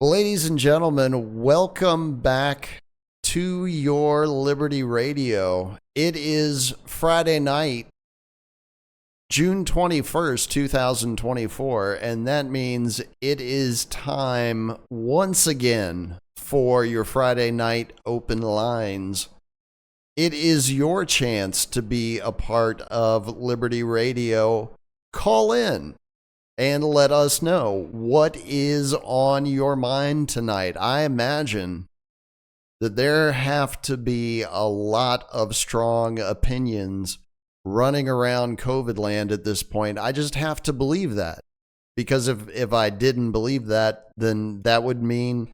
Ladies and gentlemen, welcome back to your Liberty Radio. It is Friday night, June 21st, 2024, and that means it is time once again for your Friday night open lines. It is your chance to be a part of Liberty Radio. Call in and let us know what is on your mind tonight. I imagine that there have to be a lot of strong opinions running around covidland at this point. I just have to believe that, because if I didn't believe that, then that would mean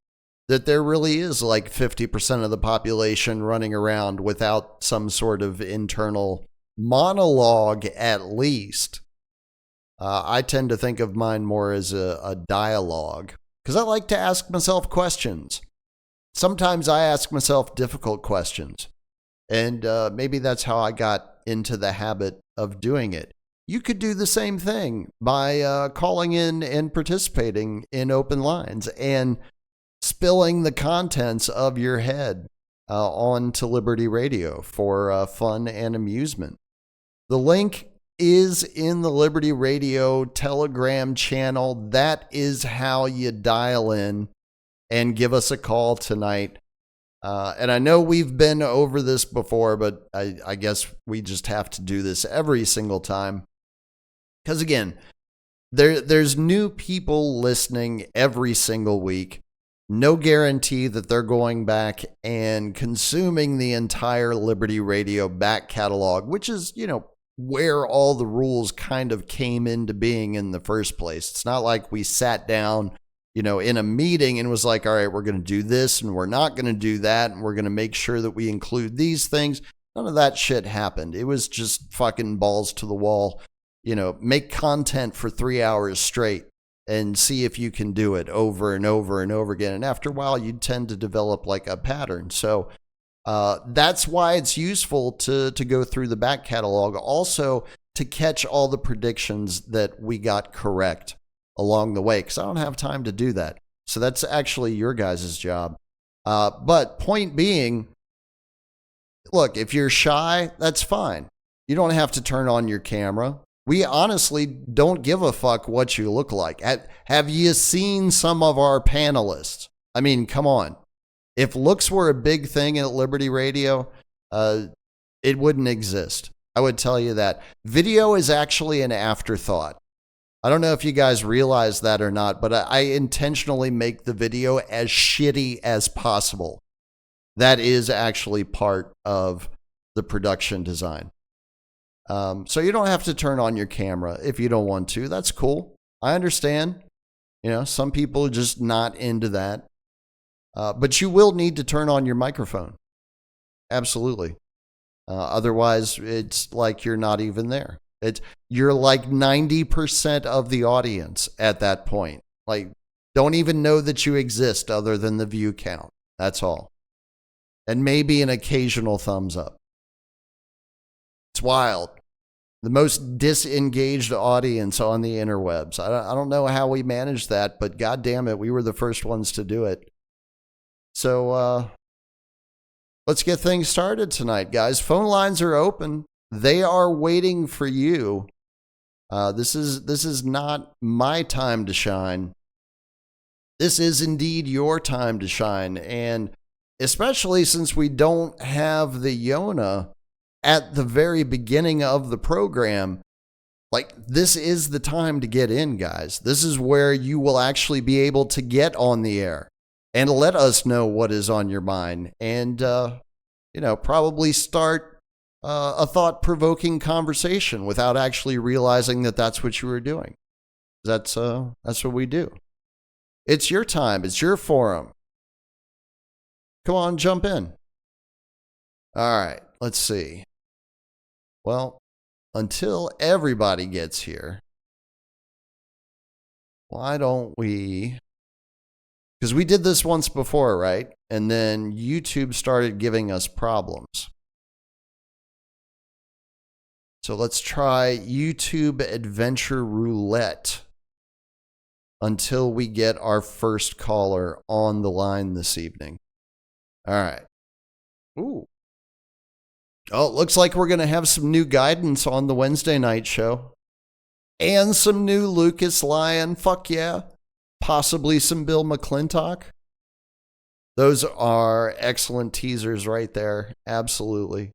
that there really is like 50% of the population running around without some sort of internal monologue, at least. I tend to think of mine more as a dialogue, because I like to ask myself questions. Sometimes I ask myself difficult questions, and maybe that's how I got into the habit of doing it. You could do the same thing by calling in and participating in open lines and spilling the contents of your head onto Liberty Radio for fun and amusement. The link is in the Liberty Radio Telegram channel. That is how you dial in and give us a call tonight. And I know we've been over this before, but I guess we just have to do this every single time. Because again, there's new people listening every single week. No guarantee that they're going back and consuming the entire Liberty Radio back catalog, which is, where all the rules kind of came into being in the first place. It's not like we sat down, in a meeting and was like, all right, we're going to do this and we're not going to do that, and we're going to make sure that we include these things. None of that shit happened. It was just fucking balls to the wall. Make content for 3 hours straight and see if you can do it over and over and over again. And after a while, you tend to develop like a pattern. So that's why it's useful to go through the back catalog. Also, to catch all the predictions that we got correct along the way, because I don't have time to do that. So that's actually your guys' job. But point being, look, if you're shy, that's fine. You don't have to turn on your camera. We honestly don't give a fuck what you look like. Have you seen some of our panelists? I mean, come on. If looks were a big thing at Liberty Radio, it wouldn't exist. I would tell you that. Video is actually an afterthought. I don't know if you guys realize that or not, but I intentionally make the video as shitty as possible. That is actually part of the production design. So you don't have to turn on your camera if you don't want to. That's cool. I understand. Some people are just not into that. But you will need to turn on your microphone. Absolutely. Otherwise, it's like you're not even there. You're like 90% of the audience at that point. Like, don't even know that you exist other than the view count. That's all. And maybe an occasional thumbs up. It's wild. The most disengaged audience on the interwebs. I don't know how we managed that, but God damn it, we were the first ones to do it. So let's get things started tonight, guys. Phone lines are open. They are waiting for you. This is not my time to shine. This is indeed your time to shine. And especially since we don't have the Yona at the very beginning of the program, like, this is the time to get in, guys. This is where you will actually be able to get on the air and let us know what is on your mind, and probably start a thought-provoking conversation without actually realizing that that's what you were doing. That's what we do. It's your time. It's your forum. Come on, jump in. All right, let's see. Well, until everybody gets here, why don't we... Because we did this once before, right? And then YouTube started giving us problems. So let's try YouTube Adventure Roulette. until we get our first caller on the line this evening. All right. Ooh. Oh, it looks like we're going to have some new guidance on the Wednesday night show. And some new Lucas Lyon. Fuck yeah. Possibly some Bill McClintock. Those are excellent teasers right there. Absolutely.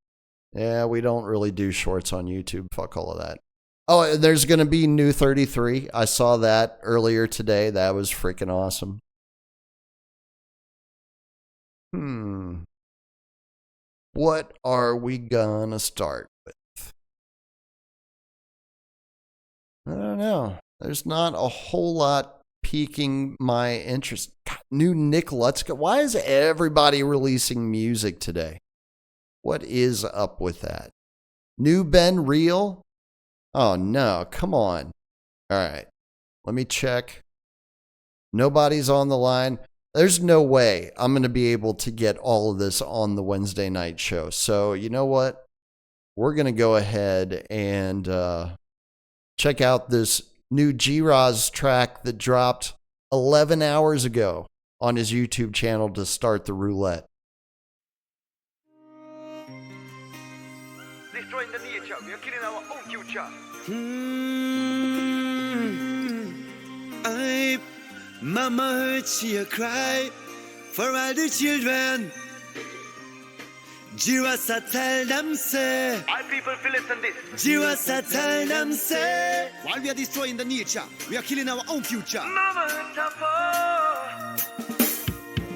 Yeah, we don't really do shorts on YouTube. Fuck all of that. Oh, there's going to be new 33. I saw that earlier today. That was freaking awesome. What are we going to start with? I don't know. There's not a whole lot piquing my interest. God, new Nick Lutzka. Why is everybody releasing music today? What is up with that? New Ben Real? Oh, no. Come on. All right. Let me check. Nobody's on the line. There's no way I'm going to be able to get all of this on the Wednesday night show. So, you know what? We're going to go ahead and check out this new G-Roz track that dropped 11 hours ago on his YouTube channel to start the roulette. Destroying the nature, we are killing our own future. Mama heard she a cry for all the children. Jirasa tell them say, All people feel listen this. Jirasa tell them say, While we are destroying the nature, we are killing our own future. Mama heard suffer.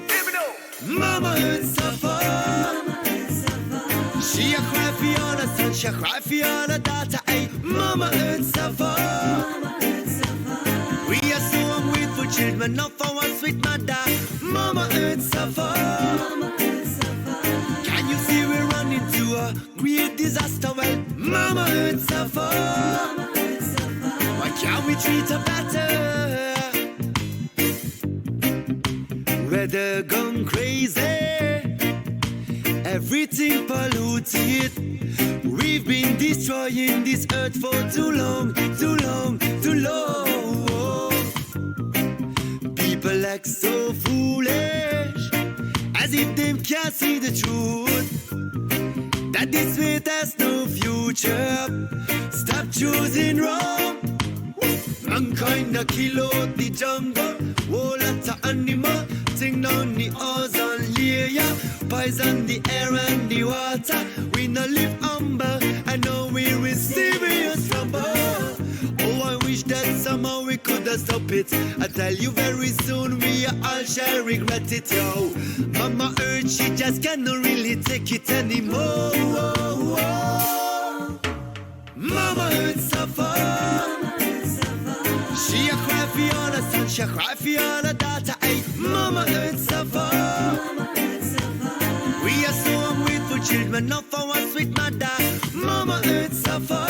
Here we go. Mama heard suffer. She a cry for all her son, she a cry for all her daughter. Ay, Mama heard suffer. We are so ungrateful children, not for one sweet mother. Mama heard suffer. Can you see we're running to a great disaster? Well, Mama heard suffer. Why can't we treat her better? Weather gone crazy, everything polluted. We've been destroying this earth for too long, too long, too long. People act so foolish, as if they can't see the truth, that this faith has no future. Stop choosing wrong. Mankind a kill out the jungle, whole lot of animal, ting down the ozone layer, poison the air and the water. We no live humble, I know we're in serious trouble. Oh, I wish that somehow we could have stopped it. I tell you very soon we all shall regret it, yo. Mama heard she just cannot really take it anymore. Mama heard suffer. She a cry for all her son, she a cry for all her daughter. Ay, Mama heard suffer. We are so ungrateful children, not for one sweet mother. Mama heard suffer.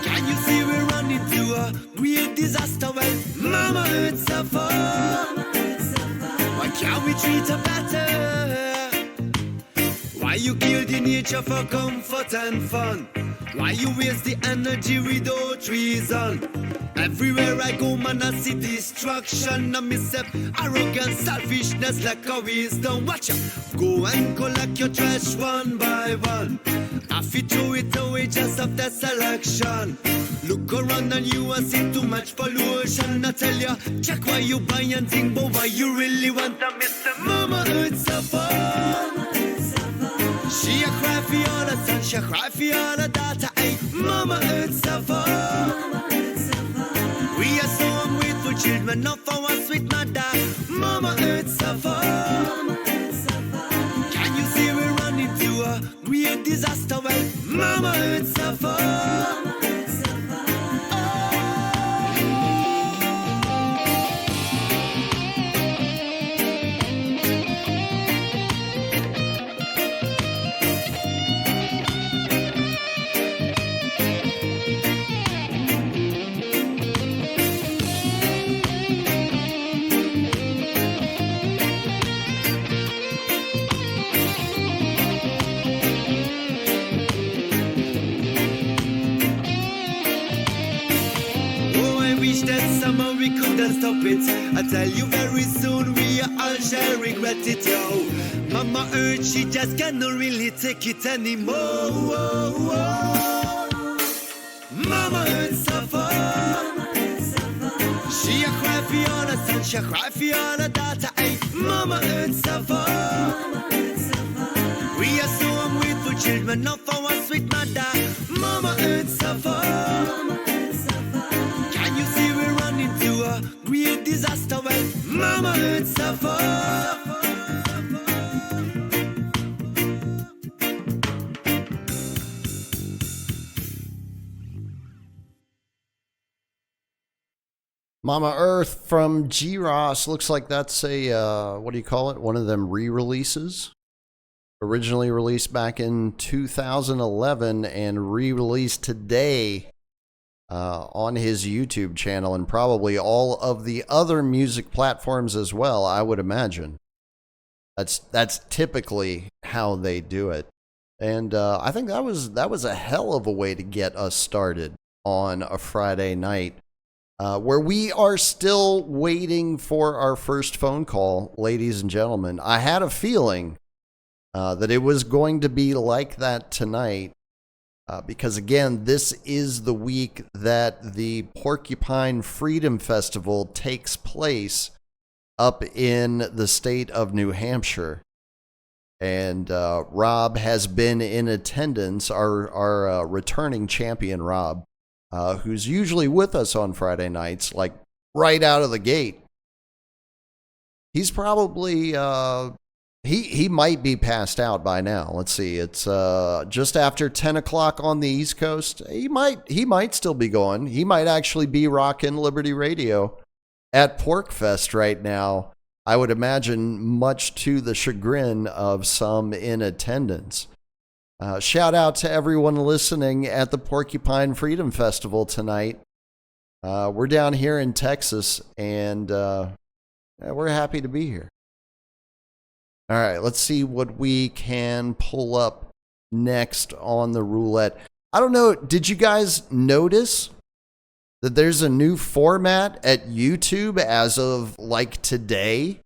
Can you see we're running to a great disaster? Well, Mama heard suffer. Why can't we treat her better? Why you kill the nature for comfort and fun? Why you waste the energy without reason? Everywhere I go, man, I see destruction. I miss arrogance, selfishness like a wisdom. Watch out, go and collect your trash one by one. I fit throw it away just after selection. Look around and you will see too much pollution. I tell you, check why you buy and think, but why you really want to miss them. Mama heard suffer. She a cry for all her son, she a cry for all her daughter. Ay, Mama heard suffer. We are so ungrateful children, not for one sweet mother. Mama heard suffer. Can you see we're running to a great disaster? Well, Mama heard suffer. we couldn't stop it. I tell you very soon we all shall regret it, yo. Mama Earth, she just cannot really take it anymore. Mama Earth suffer. She a cry for all her son, she a cry for all her daughter. Ay, Mama Earth suffer. We are so ungrateful children, not for our sweet mother. Mama Earth suffer. Can you see we run into a great disaster? Well, Mama Earth suffer. Mama Earth from G-Ross. Looks like that's a, what do you call it? One of them re-releases. Originally released back in 2011 and re-released today on his YouTube channel and probably all of the other music platforms as well, I would imagine. That's typically how they do it. And I think that was a hell of a way to get us started on a Friday night. Where we are still waiting for our first phone call, ladies and gentlemen. I had a feeling that it was going to be like that tonight because, again, this is the week that the Porcupine Freedom Festival takes place up in the state of New Hampshire. And Rob has been in attendance, our returning champion, Rob. Who's usually with us on Friday nights, like right out of the gate. He's probably, he might be passed out by now. Let's see, it's just after 10 o'clock on the East Coast. He might still be going. He might actually be rocking Liberty Radio at PorcFest right now. I would imagine much to the chagrin of some in attendance. Shout out to everyone listening at the Porcupine Freedom Festival tonight. We're down here in Texas, and we're happy to be here. All right, let's see what we can pull up next on the roulette. I don't know, did you guys notice that there's a new format at YouTube as of like today?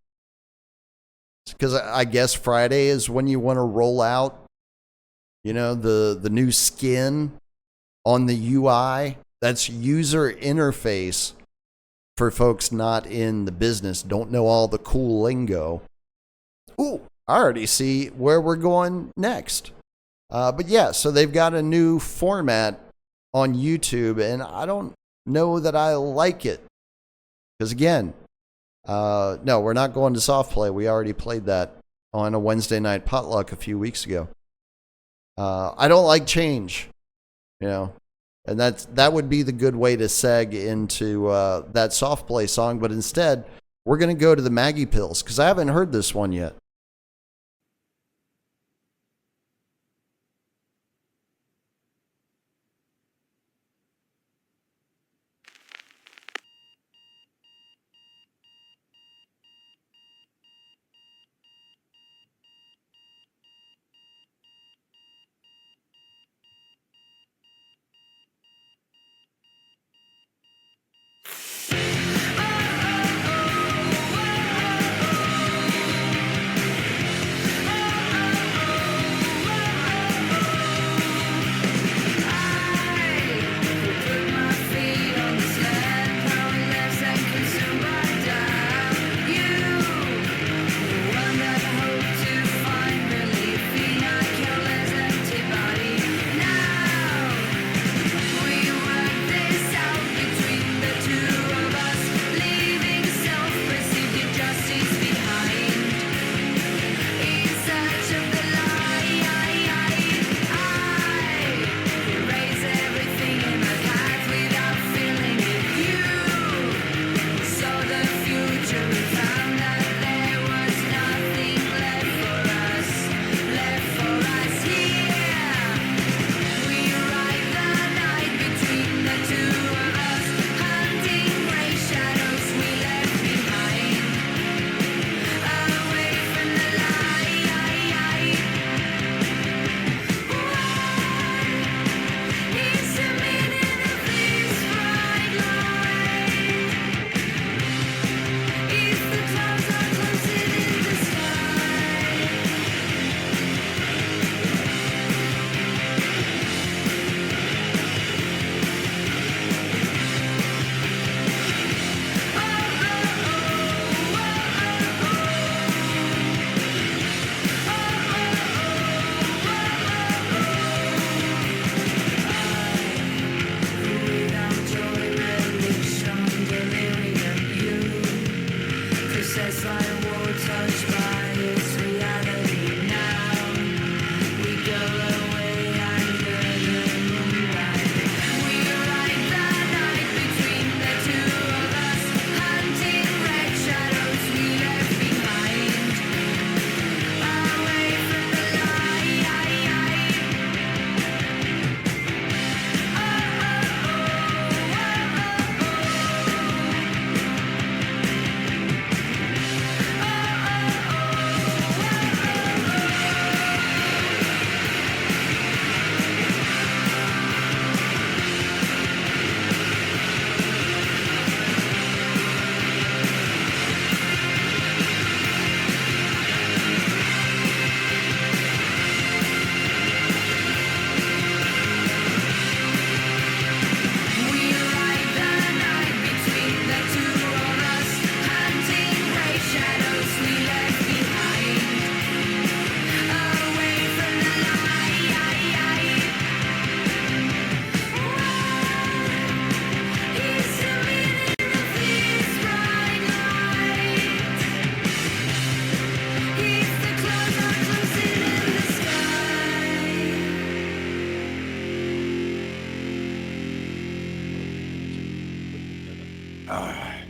Because I guess Friday is when you want to roll out, you know, the new skin on the UI. That's user interface for folks not in the business, don't know all the cool lingo. Ooh, I already see where we're going next. But yeah, so they've got a new format on YouTube, and I don't know that I like it. Because again, no, we're not going to soft play. We already played that on a Wednesday night potluck a few weeks ago. I don't like change, you know, and that would be the good way to seg into that soft play song. But instead, we're going to go to the Maggie Pills because I haven't heard this one yet.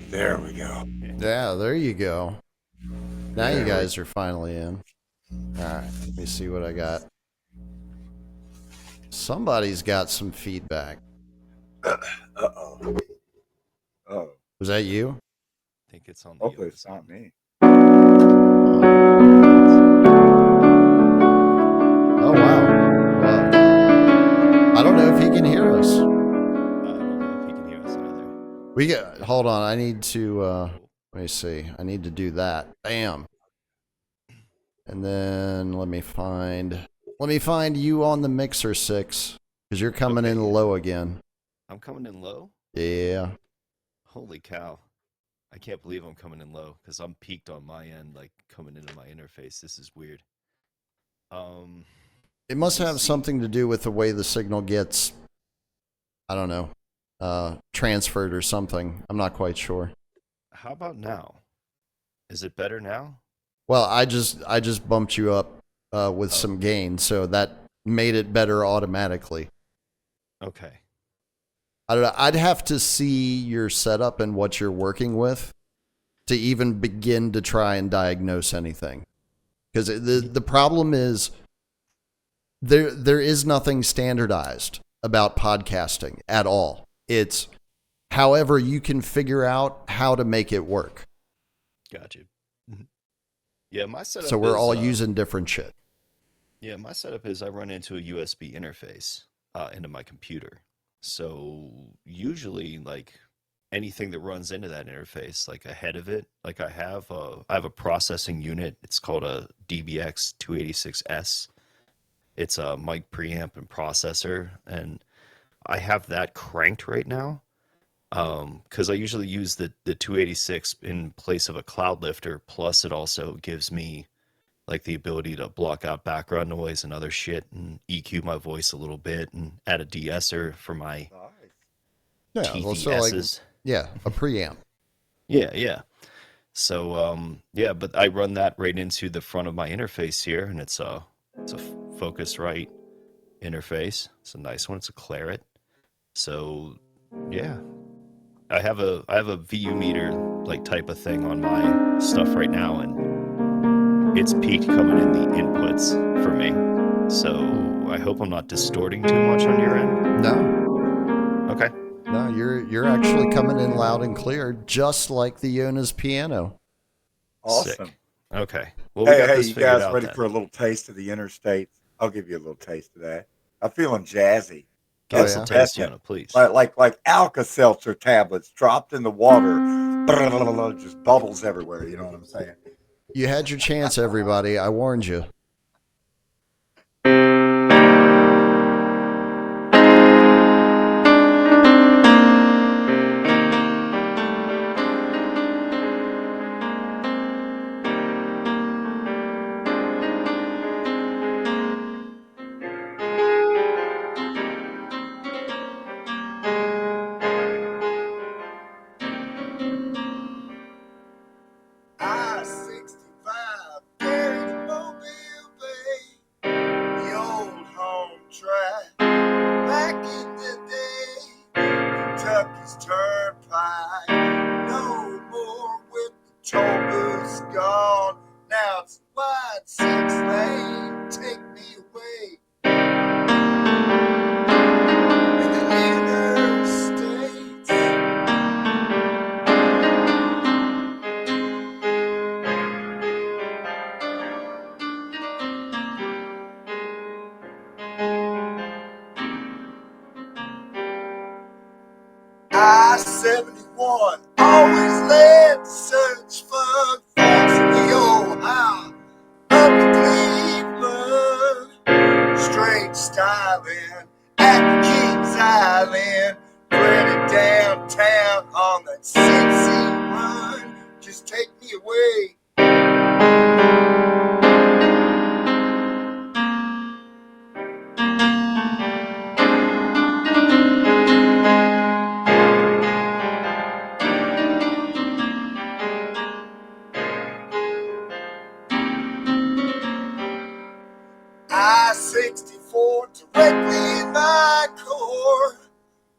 There we go. Yeah, there you go. Now There you we- guys are finally in. All right, let me see what I got. Somebody's got some feedback. Uh-oh. Oh, Was that you? I think it's on the hopefully other it's not side. me. Oh, wow. Well, I don't know if he can hear us. I don't know if he can hear us either. We get. Hold on. I need to. Let me see. I need to do that. Bam. And then let me find you on the mixer 6 because you're coming Okay. in low again. I'm coming in low? Yeah. Holy cow. I can't believe I'm coming in low because I'm peaked on my end, like coming into my interface. This is weird. It must Let me have see. something to do with the way the signal gets. I don't know. Transferred or something. I'm not quite sure. How about now? Is it better now? Well, I just bumped you up with some gain, so that made it better automatically. Okay. I don't know. I'd have to see your setup and what you're working with to even begin to try and diagnose anything. Because the problem is there is nothing standardized about podcasting at all. It's however you can figure out how to make it work. Got you. Yeah, my setup So we're is, all using different shit. Yeah, my setup is I run into a USB interface into my computer. So usually, like anything that runs into that interface, like ahead of it, like I have a processing unit. It's called a DBX 286S. It's a mic preamp and processor, and I have that cranked right now. Because I usually use the 286 in place of a cloud lifter. Plus, it also gives me like the ability to block out background noise and other shit and EQ my voice a little bit and add a de-esser for my Yeah, well, so like, TVSs. yeah, a preamp. Yeah. So yeah, but I run that right into the front of my interface here, and it's a Focusrite interface. It's a nice one. It's a Claret. So yeah, I have a VU meter like type of thing on my stuff right now, and it's peaked coming in the inputs for me. So I hope I'm not distorting too much on your end. No, Okay. no, you're actually coming in loud and clear, just like the Yona's piano. Awesome. Sick. Okay. Well, we Hey, got hey, this you figured guys out ready then. for a little taste of the interstates? I'll give you a little taste of that. I'm feeling jazzy. Give Oh, us yeah? a taste, That's it. Yona, please. Like Alka-Seltzer tablets dropped in the water. Just bubbles everywhere. You know what I'm saying? You had your chance, everybody. I warned you. I that 6-lane. Take me away. In the interstates. I-71 always led to such fun. Falls in the old high up to Cleveland. Straight styling at the Kings Island. Headed downtown on that 6-seat run. Just take me away. I-64 directly in my core.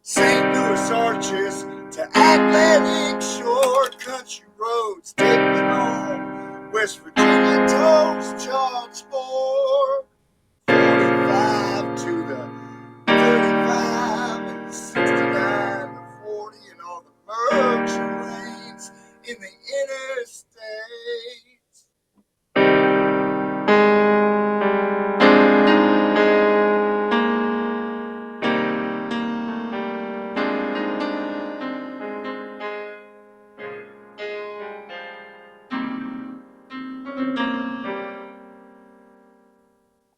St. Louis Arches to Atlantic Shore. Country roads take me home. West Virginia toes George Moore. 45 to the 35 and 69 to 40 and all the merger lanes in the interstates.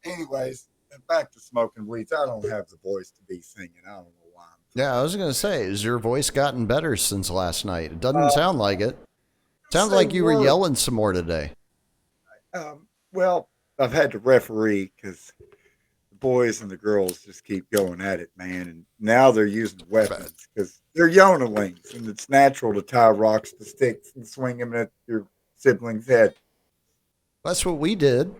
Anyways, back to smoking weeds. I don't have the voice to be singing. I don't know why. Yeah, I was going to say, has your voice gotten better since last night? It doesn't sound like it. Sounds like you were yelling some more today. Well, I've had to referee because the boys and the girls just keep going at it, man. And now they're using weapons because they're younglings, and it's natural to tie rocks to sticks and swing them at your sibling's head. That's what we did.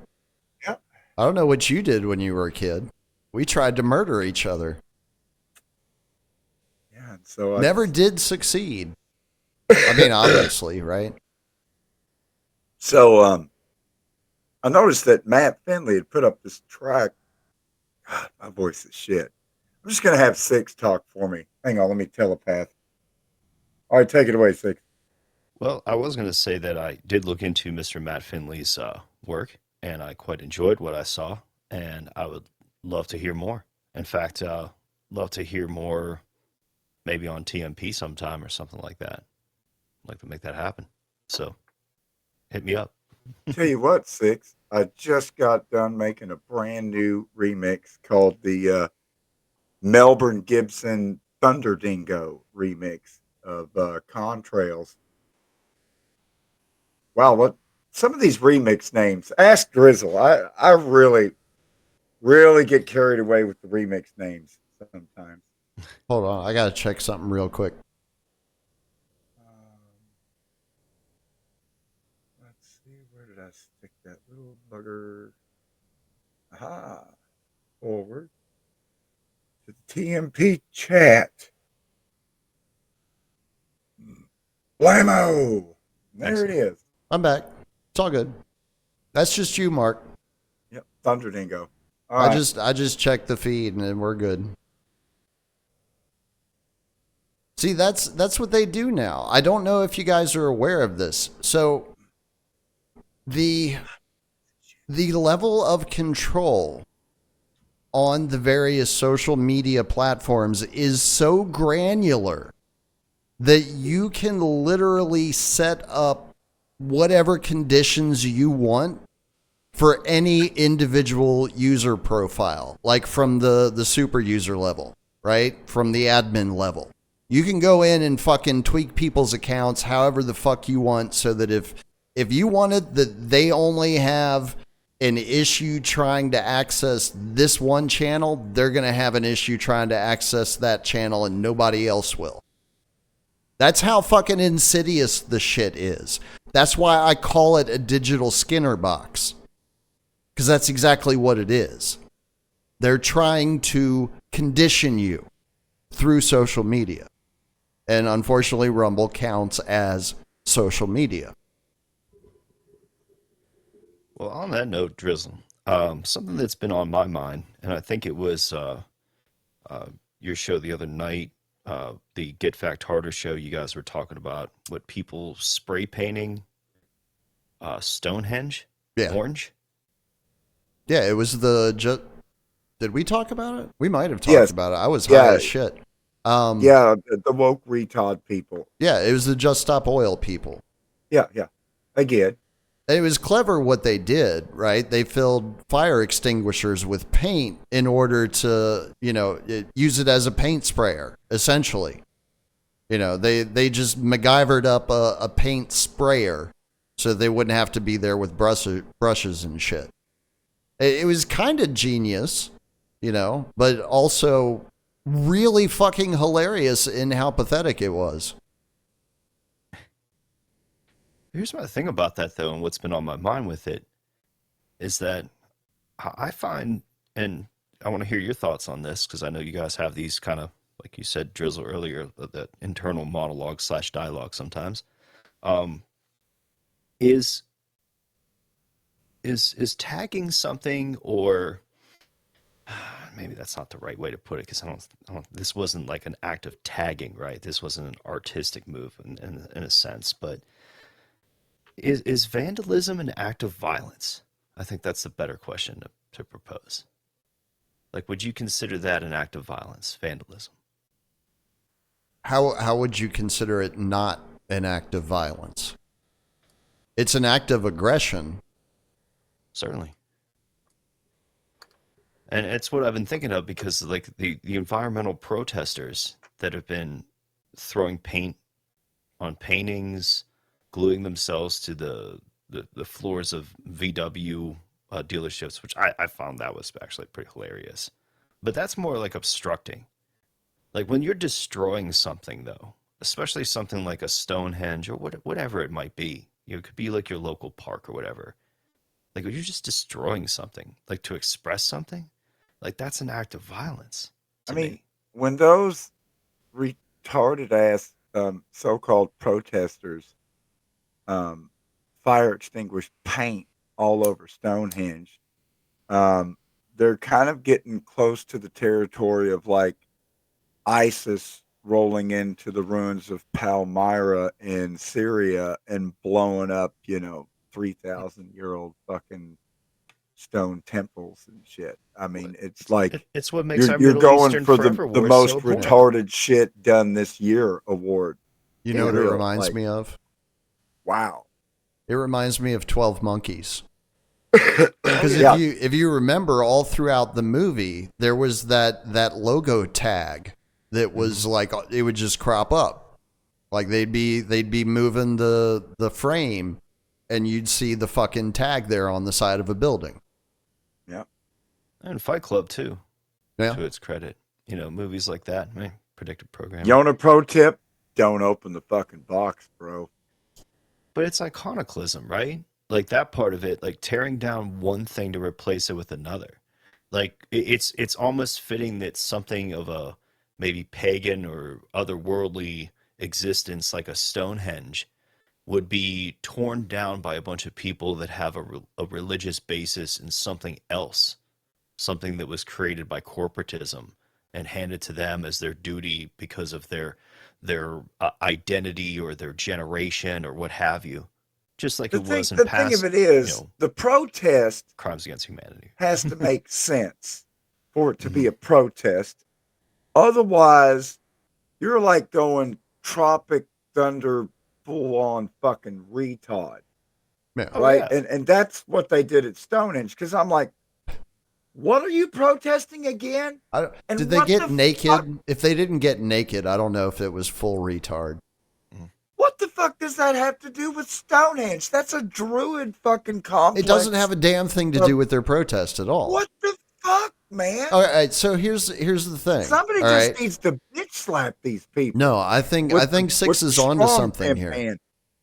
Yep. I don't know what you did when you were a kid. We tried to murder each other. Yeah, and so never did succeed. I mean, obviously, right? So, I noticed that Matt Finley had put up this track. God, my voice is shit. I'm just gonna have Six talk for me. Hang on, let me telepath. All right, take it away, Six. Well, I was going to say that I did look into Mr. Matt Finley's work, and I quite enjoyed what I saw, and I would love to hear more. In fact, love to hear more, maybe on TMP sometime or something like that. I'd like to make that happen. So, hit me up. Tell you what, Six, I just got done making a brand new remix called the Melbourne Gibson Thunder Dingo remix of Contrails. Wow, what some of these remix names. Ask Drizzle. I really, really get carried away with the remix names sometimes. Hold on, I gotta check something real quick. Let's see, where did I stick that little bugger? Aha, forward to the TMP chat. Blammo! There Excellent. it is. I'm back. It's all good. That's just you, Mark. Yep, Thunder Dingo. All right. I just checked the feed and we're good. See, that's what they do now. I don't know if you guys are aware of this. So the level of control on the various social media platforms is so granular that you can literally set up whatever conditions you want for any individual user profile, like from the super user level, right? From the admin level. You can go in and fucking tweak people's accounts however the fuck you want, so that if you wanted that they only have an issue trying to access this one channel, they're going to have an issue trying to access that channel and nobody else will. That's how fucking insidious the shit is. That's why I call it a digital Skinner box. Because that's exactly what it is. They're trying to condition you through social media. And unfortunately, Rumble counts as social media. Well, on that note, Drizzle, something that's been on my mind, and I think it was uh, your show the other night, the Get Fact Harder show. You guys were talking about what people spray painting Stonehenge Yeah. orange. Yeah, it was did we talk about it? We might have talked Yes. about it. I was high Yeah. as shit. Yeah, the woke retard people. Yeah, it was the Just Stop Oil people. Yeah. Again. And it was clever what they did, right? They filled fire extinguishers with paint in order to, use it as a paint sprayer, essentially. They just MacGyvered up a paint sprayer so they wouldn't have to be there with brushes and shit. It was kind of genius, but also really fucking hilarious in how pathetic it was. Here's my thing about that, though, and what's been on my mind with it is that I find, and I want to hear your thoughts on this because I know you guys have these kind of, like you said, Drizzle earlier, that internal monologue / dialogue sometimes. Um, is tagging something, or maybe that's not the right way to put it because I don't. This wasn't like an act of tagging, right? This wasn't an artistic move in a sense, but is vandalism an act of violence? I think that's the better question to propose. Like, would you consider that an act of violence, vandalism? How would you consider it not an act of violence? It's an act of aggression. Certainly. And it's what I've been thinking of because, like, the environmental protesters that have been throwing paint on paintings, gluing themselves to the floors of VW dealerships, which I found that was actually pretty hilarious. But that's more like obstructing. Like when you're destroying something, though, especially something like a Stonehenge or whatever it might be, it could be like your local park or whatever. Like when you're just destroying something, like to express something, like that's an act of violence I to mean, me. when those retarded ass so-called protesters um, fire extinguished paint all over Stonehenge, they're kind of getting close to the territory of like ISIS rolling into the ruins of Palmyra in Syria and blowing up, 3,000-year-old fucking stone temples and shit. I mean, it's like It's what makes our you're Middle going Eastern for forever the wars most so important. retarded shit done this year award. You know what it reminds me of? Wow. It reminds me of 12 Monkeys. Because if you remember, all throughout the movie, there was that logo tag that was like it would just crop up, like they'd be moving the frame, and you'd see the fucking tag there on the side of a building. Yeah, And Fight Club too, Yeah, to its credit. Movies like that, predictive programming. you want a pro tip? Don't open the fucking box, bro. But it's iconoclasm, right? Like that part of it, like tearing down one thing to replace it with another. Like it's almost fitting that something of a maybe pagan or otherworldly existence, like a Stonehenge, would be torn down by a bunch of people that have a religious basis in something else, something that was created by corporatism and handed to them as their duty because of their identity or their generation or what have you. Just like The it thing, was in the thing past, of it is, the protest crimes against humanity. has to make sense for it to be a protest. Otherwise, you're like going Tropic Thunder full on fucking retard. yeah. Oh, Right? yeah. And that's what they did at Stonehenge. Because I'm like, what are you protesting again? And Did they what get the naked? fuck- If they didn't get naked, I don't know if it was full retard. What the fuck does that have to do with Stonehenge? That's a druid fucking complex. It doesn't have a damn thing to do with their protest at all. What the fuck, man? All right, so here's the thing. Somebody all just right? needs to bitch slap these people. No, I think Six is onto something here. Man.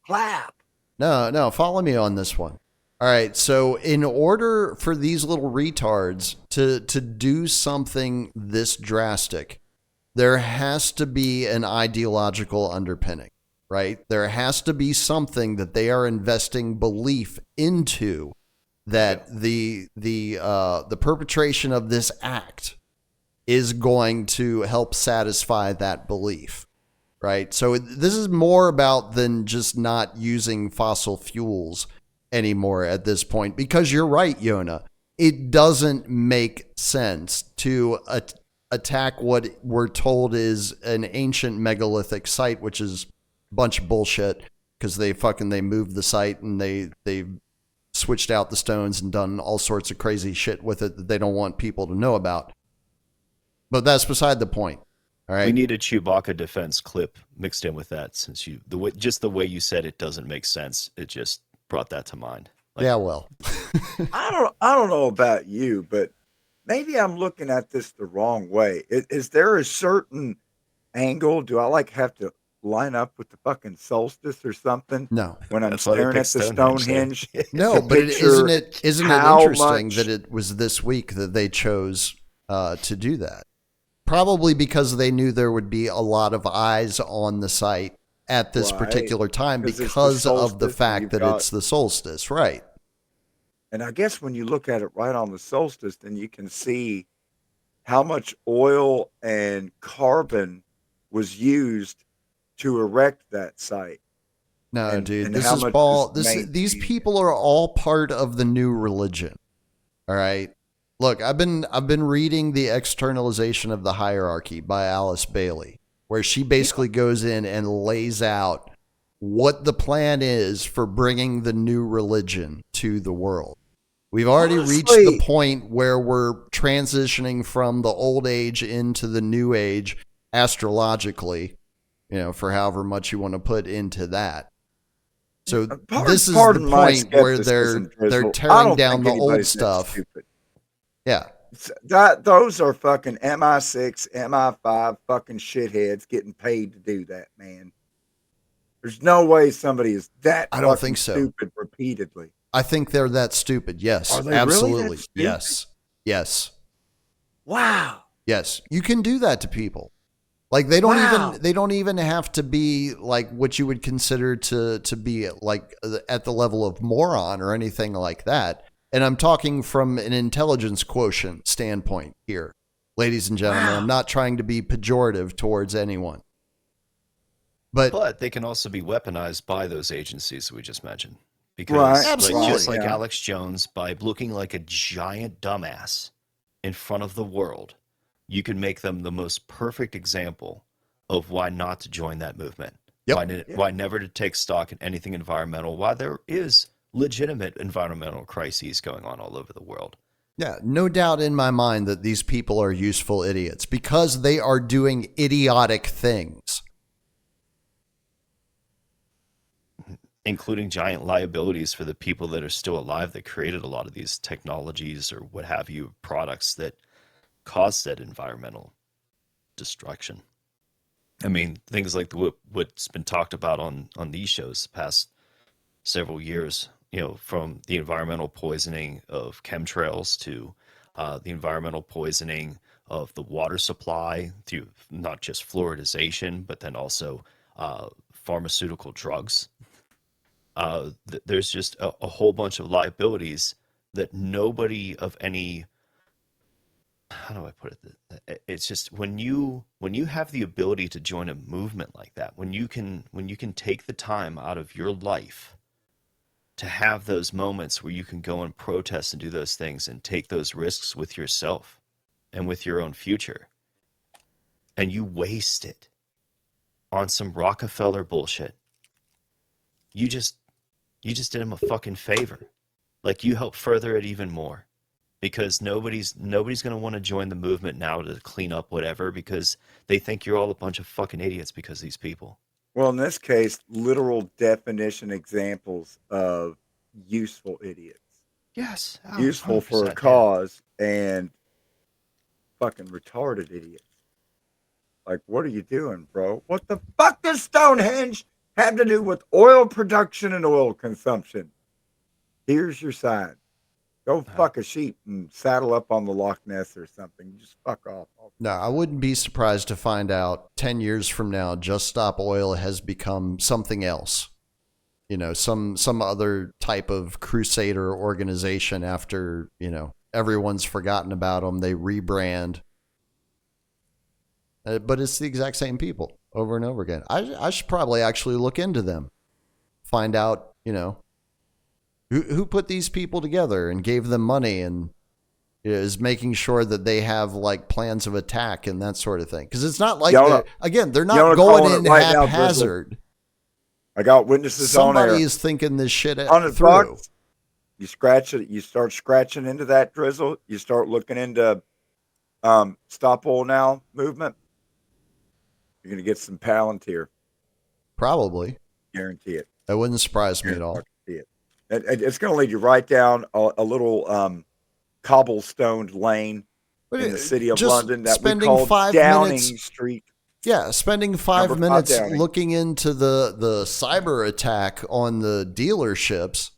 Clap. No, follow me on this one. All right, so in order for these little retards to do something this drastic, there has to be an ideological underpinning, right? There has to be something that they are investing belief into that the perpetration of this act is going to help satisfy that belief, right? So this is more about than just not using fossil fuels anymore at this point, because you're right, Yona. It doesn't make sense to attack what we're told is an ancient megalithic site, which is a bunch of bullshit, because they moved the site and they switched out the stones and done all sorts of crazy shit with it that they don't want people to know about. But that's beside the point. All right. We need a Chewbacca defense clip mixed in with that, since the way you said it doesn't make sense. It just brought that to mind. Like, yeah, well, I don't know about you, but maybe I'm looking at this the wrong way. Is there a certain angle? Do I have to line up with the fucking solstice or something? No. When I'm That's why they staring at picked the Stonehenge Stonehenge. no, to but picture isn't it how interesting much- that it was this week that they chose to do that? Probably because they knew there would be a lot of eyes on the site at this Right. particular time 'Cause it's the because of the solstice and fact you've that got- it's the solstice, right? And I guess when you look at it right on the solstice, then you can see how much oil and carbon was used to erect that site. No, And- dude, and this how is much all. is These maintained. people are all part of the new religion. All right. Look, I've been reading The Externalization of the Hierarchy by Alice Bailey, where she basically goes in and lays out what the plan is for bringing the new religion to the world. We've already reached the Honestly- point where we're transitioning from the old age into the new age astrologically, for however much you want to put into that. So this is the Pardon my point where skepticism, they're Drizzle. I tearing don't down think the old anybody's that stuff. stupid. Yeah. Those are fucking MI6, MI5 fucking shitheads getting paid to do that, man. There's no way somebody is that I don't fucking think so. stupid repeatedly. I think they're that stupid. Yes, Are they really that absolutely. stupid? Yes. Yes. Wow. Yes. You can do that to people. Like they don't Wow. even have to be like what you would consider to be like at the level of moron or anything like that. And I'm talking from an intelligence quotient standpoint here, ladies and gentlemen. Wow. I'm not trying to be pejorative towards anyone. But they can also be weaponized by those agencies we just mentioned. Because Right. Absolutely. just like Yeah. Alex Jones, by looking like a giant dumbass in front of the world, you can make them the most perfect example of why not to join that movement. Yep. Why never to take stock in anything environmental, why there is legitimate environmental crises going on all over the world. yeah, no doubt in my mind that these people are useful idiots because they are doing idiotic things. Including giant liabilities for the people that are still alive that created a lot of these technologies or what have you, products that caused that environmental destruction. I mean, things like what's been talked about on these shows the past several years, from the environmental poisoning of chemtrails to the environmental poisoning of the water supply through not just fluoridization, but then also pharmaceutical drugs. There's just a whole bunch of liabilities that nobody of any, how do I put it? It's just when you have the ability to join a movement like that, when you can take the time out of your life to have those moments where you can go and protest and do those things and take those risks with yourself and with your own future, and you waste it on some Rockefeller bullshit, you just did him a fucking favor. Like, you help further it even more, because nobody's going to want to join the movement now to clean up whatever, because they think you're all a bunch of fucking idiots because of these people. Well, in this case, literal definition examples of useful idiots. Yes. Useful for a cause and fucking retarded idiots. Like, what are you doing, bro? What the fuck does Stonehenge have to do with oil production and oil consumption? Here's your sign. Go fuck a sheep and saddle up on the Loch Ness or something. Just fuck off. No, I wouldn't be surprised to find out 10 years from now, Just Stop Oil has become something else. some other type of crusader organization after, everyone's forgotten about them. They rebrand. But it's the exact same people over and over again. I should probably actually look into them. Find out, who put these people together and gave them money and is making sure that they have like plans of attack and that sort of thing. Because it's not like they're not going in right haphazard. I got witnesses on there. Somebody is thinking this shit through. $100. You scratch it. You start scratching into that drizzle. You start looking into Stop Oil Now movement. You're going to get some Palantir. Probably. Guarantee it. That wouldn't surprise me at all. It's going to lead you right down a little cobblestoned lane in the city of London that we call Downing Street. Yeah, spending 5 minutes looking into the cyber attack on the dealerships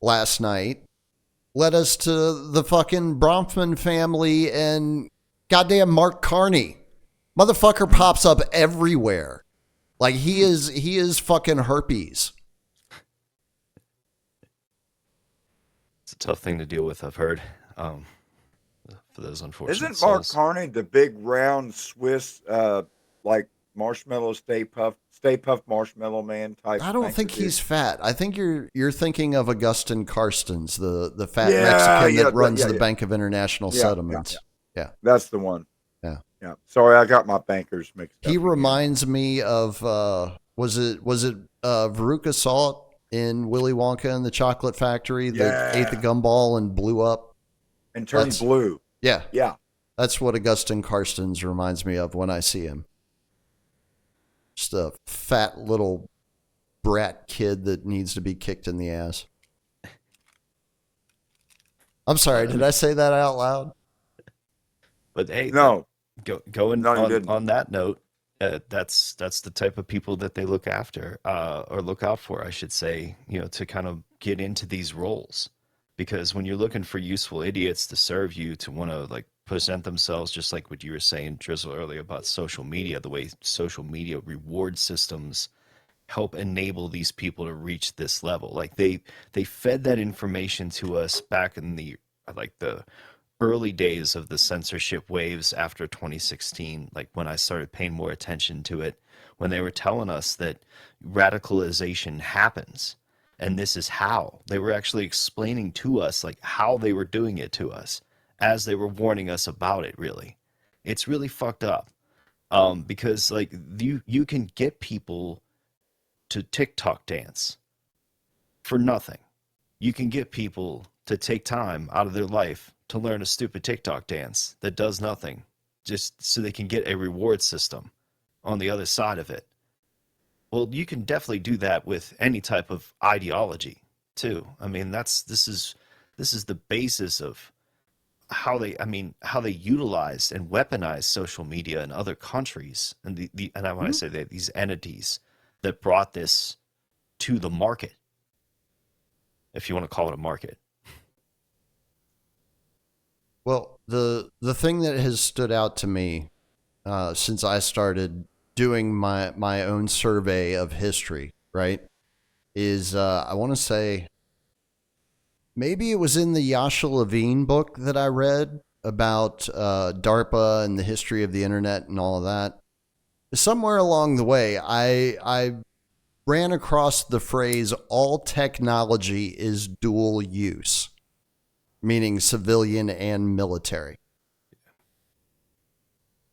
last night led us to the fucking Bronfman family and goddamn Mark Carney. Motherfucker pops up everywhere. Like he is fucking herpes. It's a tough thing to deal with, I've heard. For those unfortunate Isn't Mark souls. Carney the big round Swiss like marshmallow Stay Puft Marshmallow Man type? I don't think he's fat. I think you're thinking of Augustin Carstens, the fat Mexican that runs the Bank of International Settlements. Yeah. That's the one. Yeah. Sorry, I got my bankers mixed up. He reminds me of was it Veruca Salt in Willy Wonka and the Chocolate Factory that ate the gumball and blew up and turned blue. Yeah. Yeah. That's what Augustin Carstens reminds me of when I see him. Just a fat little brat kid that needs to be kicked in the ass. I'm sorry, did I say that out loud? But hey, no. Going on that note, that's the type of people that they look after, or look out for, I should say, to kind of get into these roles. Because when you're looking for useful idiots to serve you, to want to like present themselves, just like what you were saying, Drizzle, earlier about social media, the way social media reward systems help enable these people to reach this level. Like they fed that information to us back in the early days of the censorship waves after 2016, like when I started paying more attention to it, when they were telling us that radicalization happens. And this is how they were actually explaining to us, like how they were doing it to us as they were warning us about it. Really, it's really fucked up. Because like you can get people to TikTok dance for nothing. You can get people to take time out of their life to learn a stupid TikTok dance that does nothing, just so they can get a reward system on the other side of it. Well, you can definitely do that with any type of ideology too. I mean, this is the basis of how they utilize and weaponize social media in other countries, and when I say that, these entities that brought this to the market, if you want to call it a market. Well, the thing that has stood out to me since I started doing my own survey of history, right, is I want to say maybe it was in the Yasha Levine book that I read about DARPA and the history of the internet and all of that. Somewhere along the way, I ran across the phrase, all technology is dual use, meaning civilian and military.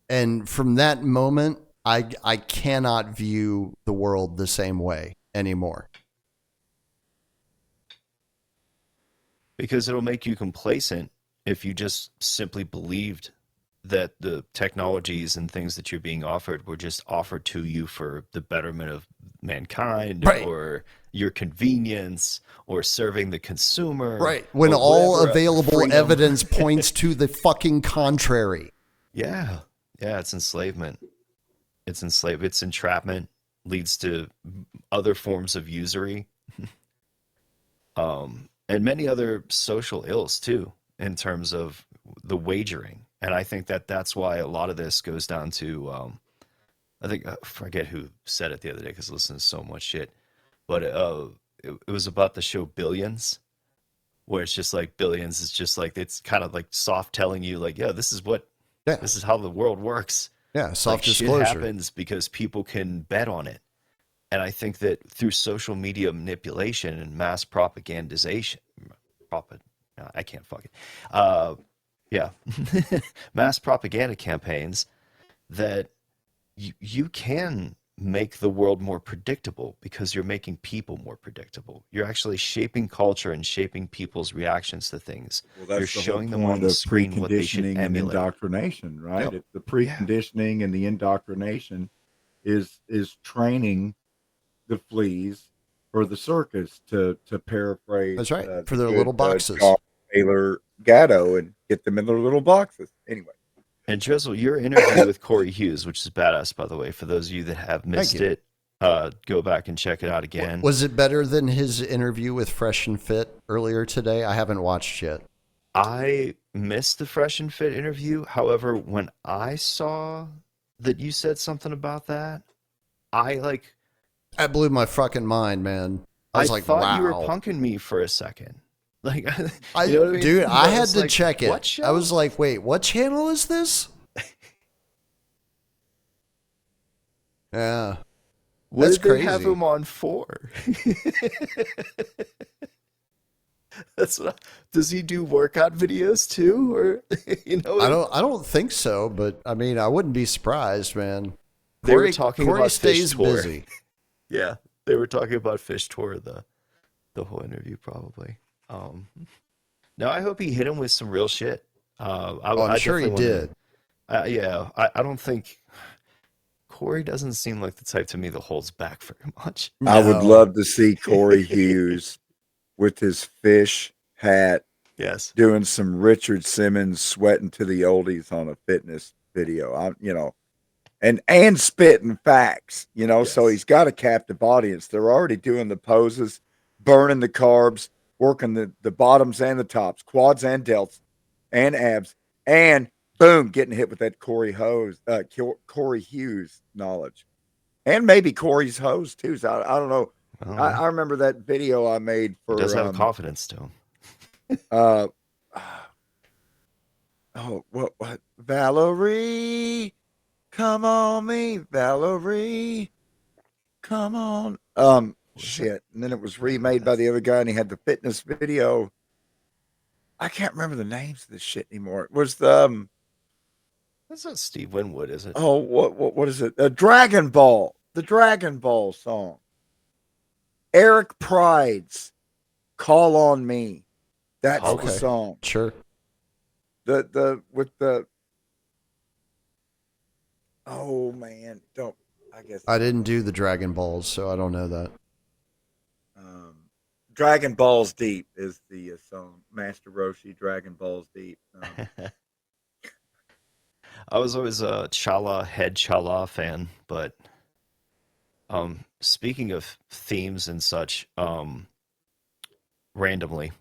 And from that moment, I cannot view the world the same way anymore. Because it'll make you complacent if you just simply believed that the technologies and things that you're being offered were just offered to you for the betterment of mankind, right, or your convenience, or serving the consumer. Right. When all available evidence points to the fucking contrary. Yeah. Yeah, it's enslavement. It's entrapment, leads to other forms of usury. And many other social ills too, in terms of the wagering. And I think that's why a lot of this goes down to, I forget who said it the other day because I listen to so much shit, but it was about the show Billions, where it's just like Billions is just like it's kind of like soft telling you like, yeah, this is how the world works. Yeah, Like soft shit disclosure. happens because people can bet on it. And I think that through social media manipulation and mass propagandization, I can't fucking, yeah, mass propaganda campaigns, that you can make the world more predictable because you're making people more predictable. You're actually shaping culture and shaping people's reactions to things. Well, You're that's the whole showing them on point the of screen what they should preconditioning and emulate. indoctrination, right? Yep. It's the Yeah. preconditioning and the indoctrination is training the fleas for the circus, to paraphrase That's right. For the their good, little boxes. John Taylor Gatto, and get them in their little boxes. Anyway, And Drizzle, your interview with Corey Hughes, which is badass, by the way, for those of you that have missed you. it, go back and check it out again. Was it better than his interview with Fresh and Fit earlier today? I haven't watched yet. I missed the Fresh and Fit interview. However, when I saw that you said something about that, That blew my fucking mind, man. I was like, thought wow. you were punking me for a second. Like, I, you know what I mean? dude, I had was to like, check it. What show? I was like, wait, what channel is this? Yeah. What That's did they have crazy. him on for? That's what does he do workout videos too, or you know? I don't think so, but I mean, I wouldn't be surprised, man. They were talking Corey about stays Fish Tour. busy. Yeah, they were talking about Fish Tour the whole interview probably. No, I hope he hit him with some real shit. I'm sure he did. Yeah, I don't think Corey doesn't seem like the type to me that holds back very much. I would No. love to see Corey Hughes with his fish hat Yes. doing some Richard Simmons sweating to the oldies on a fitness video. And spitting facts, so Yes. he's got a captive audience. They're already doing the poses, burning the carbs, working the bottoms and the tops, quads and delts and abs, and boom, getting hit with that Corey Hughes knowledge. And maybe Corey's hose too. So I don't know. I remember that video I made for He does have confidence to him. What Valerie, come on me, Valerie, come on. Shit. And then it was remade by the other guy, and he had the fitness video. I can't remember the names of this shit anymore. It was the That's not Steve Winwood, is it? what is it? Dragon Ball. The Dragon Ball song. Eric Pride's "Call on Me." That's Okay. the song. Sure. Oh man, I guess I didn't do the Dragon Balls, so I don't know that. Dragon Balls Deep is the song. Master Roshi, Dragon Balls Deep. I was always a Chala fan, but speaking of themes and such, randomly,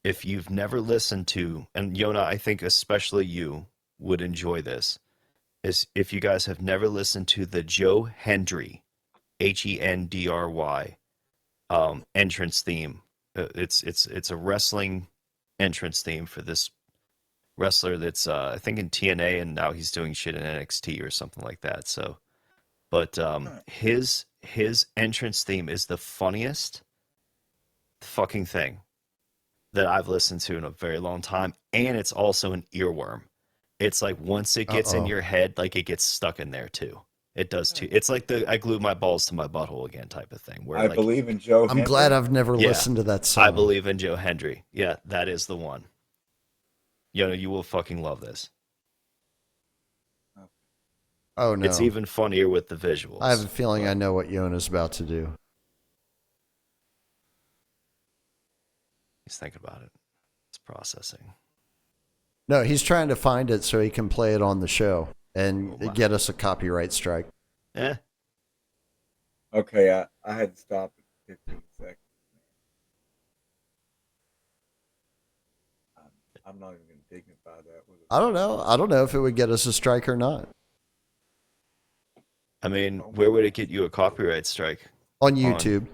if you've never listened to, and Yona, I think especially you would enjoy this, is if you guys have never listened to the Joe Hendry, Hendry, entrance theme. It's a wrestling entrance theme for this wrestler that's I think in TNA, and now he's doing shit in NXT or something like that. So, but his entrance theme is the funniest fucking thing that I've listened to in a very long time, and it's also an earworm. It's like once it gets in your head, like it gets stuck in there too. It does too. It's like I glue my balls to my butthole again type of thing. Where I believe in Joe. I'm glad I've never listened to that song. I believe in Joe Hendry. Yeah, that is the one. You will fucking love this. Oh no. It's even funnier with the visuals. I have a feeling I know what Yona's about to do. He's thinking about it. It's processing. No, he's trying to find it so he can play it on the show and get us a copyright strike. Eh. Okay, I had to stop at 15 seconds. I'm not even going to dignify that with I don't know. I don't know if it would get us a strike or not. I mean, where would it get you a copyright strike? On YouTube.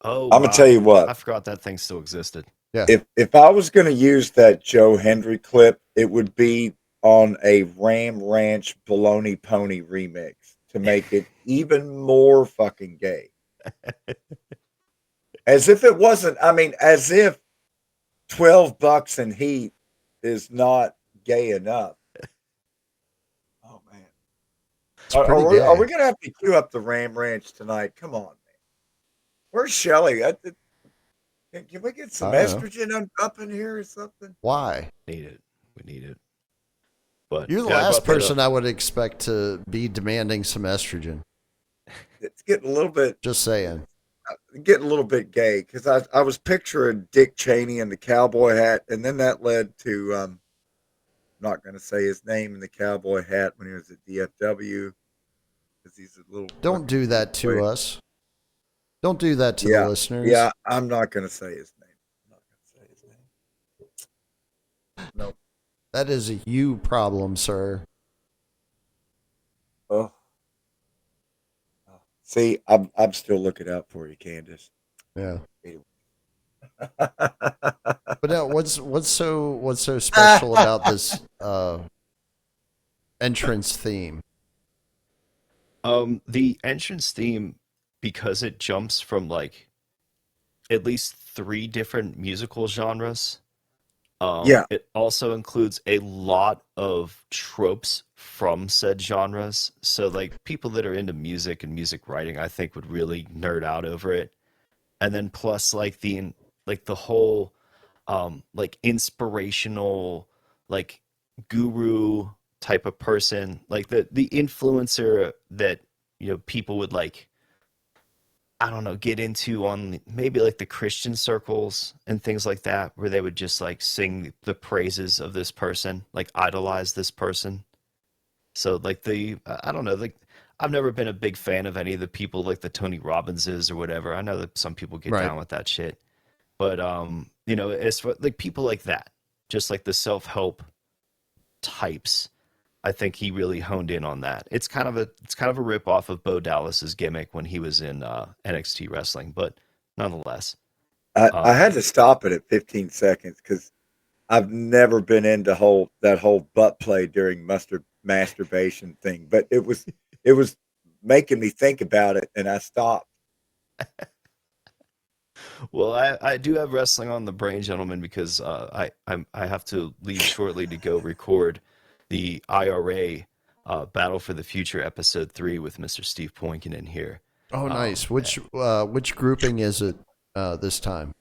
Oh I'm gonna tell wow, you what. I forgot that thing still existed. Yeah. If I was gonna use that Joe Hendry clip, it would be on a Ram Ranch Baloney Pony remix to make it even more fucking gay. As if it wasn't. I mean, as if $12 in heat is not gay enough. Oh man. It's pretty Are gay. we gonna have to queue up the Ram Ranch tonight? Come on, man. Where's Shelly? Can we get some I don't know. estrogen up in here or something? Why? Need it. We need it. But You're the yeah, I last brought that person up. I would expect to be demanding some estrogen. It's getting a little bit Just saying. gay because I was picturing Dick Cheney in the cowboy hat, and then that led to I'm not going to say his name in the cowboy hat when he was at DFW because he's a little Don't fucking do that to boy. us. Don't do that to the Yeah, listeners. yeah. I'm not going to say his name. I'm not going to say his name. No. That is a you problem, sir. Oh. See, I'm still looking out for you, Candace. Yeah. Anyway. But what's so special about this entrance theme? The entrance theme, because it jumps from like at least three different musical genres. Yeah, It also includes a lot of tropes from said genres. So like people that are into music and music writing, I think would really nerd out over it. And then plus like the whole like inspirational like guru type of person, like the influencer that people would like, I don't know, get into on maybe like the Christian circles and things like that, where they would just like sing the praises of this person, like idolize this person. So like I don't know, like I've never been a big fan of any of the people like the Tony Robbinses or whatever. I know that some people get Right. down with that shit, but as for like people like that, just like the self-help types, I think he really honed in on that. It's kind of a rip off of Bo Dallas's gimmick when he was in NXT wrestling, but nonetheless, I had um, to stop it at 15 seconds because I've never been into that whole butt play during masturbation thing, but it was making me think about it, and I stopped. well, I do have wrestling on the brain, gentlemen, because I have to leave shortly to go record the IRA Battle for the Future episode 3 with Mr. Steve Poinkin here. Oh, nice. And Which grouping is it this time?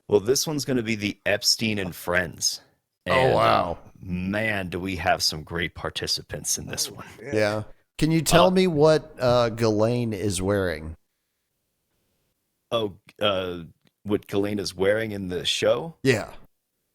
well, this one's going to be the Epstein and Friends. Oh, And wow. man, do we have some great participants in this Oh one. shit! Yeah. Can you Uh, tell me what Ghislaine is wearing? oh, what Galena's wearing in the show? Yeah.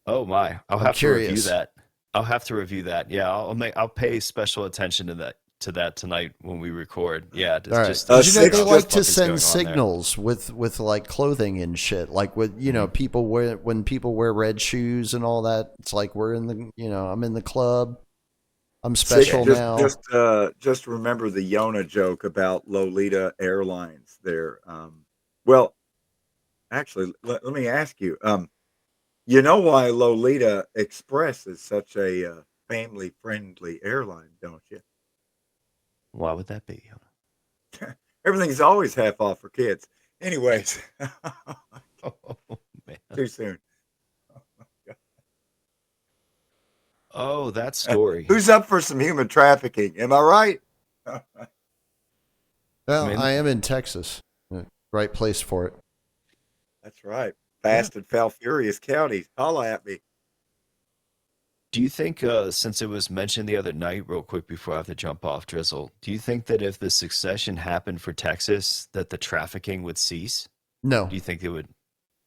Oh my, I'll I'm have to review curious. that. I'll have to review that. Yeah, I'll pay special attention to that tonight when we record. Yeah, All right. just to Did you see know Six they what the like just to fuck is going send on there. signals with like clothing and shit? Like with Mhm. people when people wear red shoes and all that. It's like we're in the I'm in the club. I'm six. special Just now. just remember the Yona joke about Lolita Airlines. There. Well, actually, let me ask you. You know why Lolita Express is such a family friendly airline, don't you? Why would that be? Everything's always half off for kids. Anyways, Oh man. too soon. Oh, that story. Who's up for some human trafficking? Am I right? I Well, mean, I am in Texas. Right place for it. That's right. yeah. Fast and Foul Furious counties. Holla at me. Do you think, since it was mentioned the other night, real quick before I have to jump off, Drizzle, do you think that if the succession happened for Texas, that the trafficking would cease? No. Do you think it would?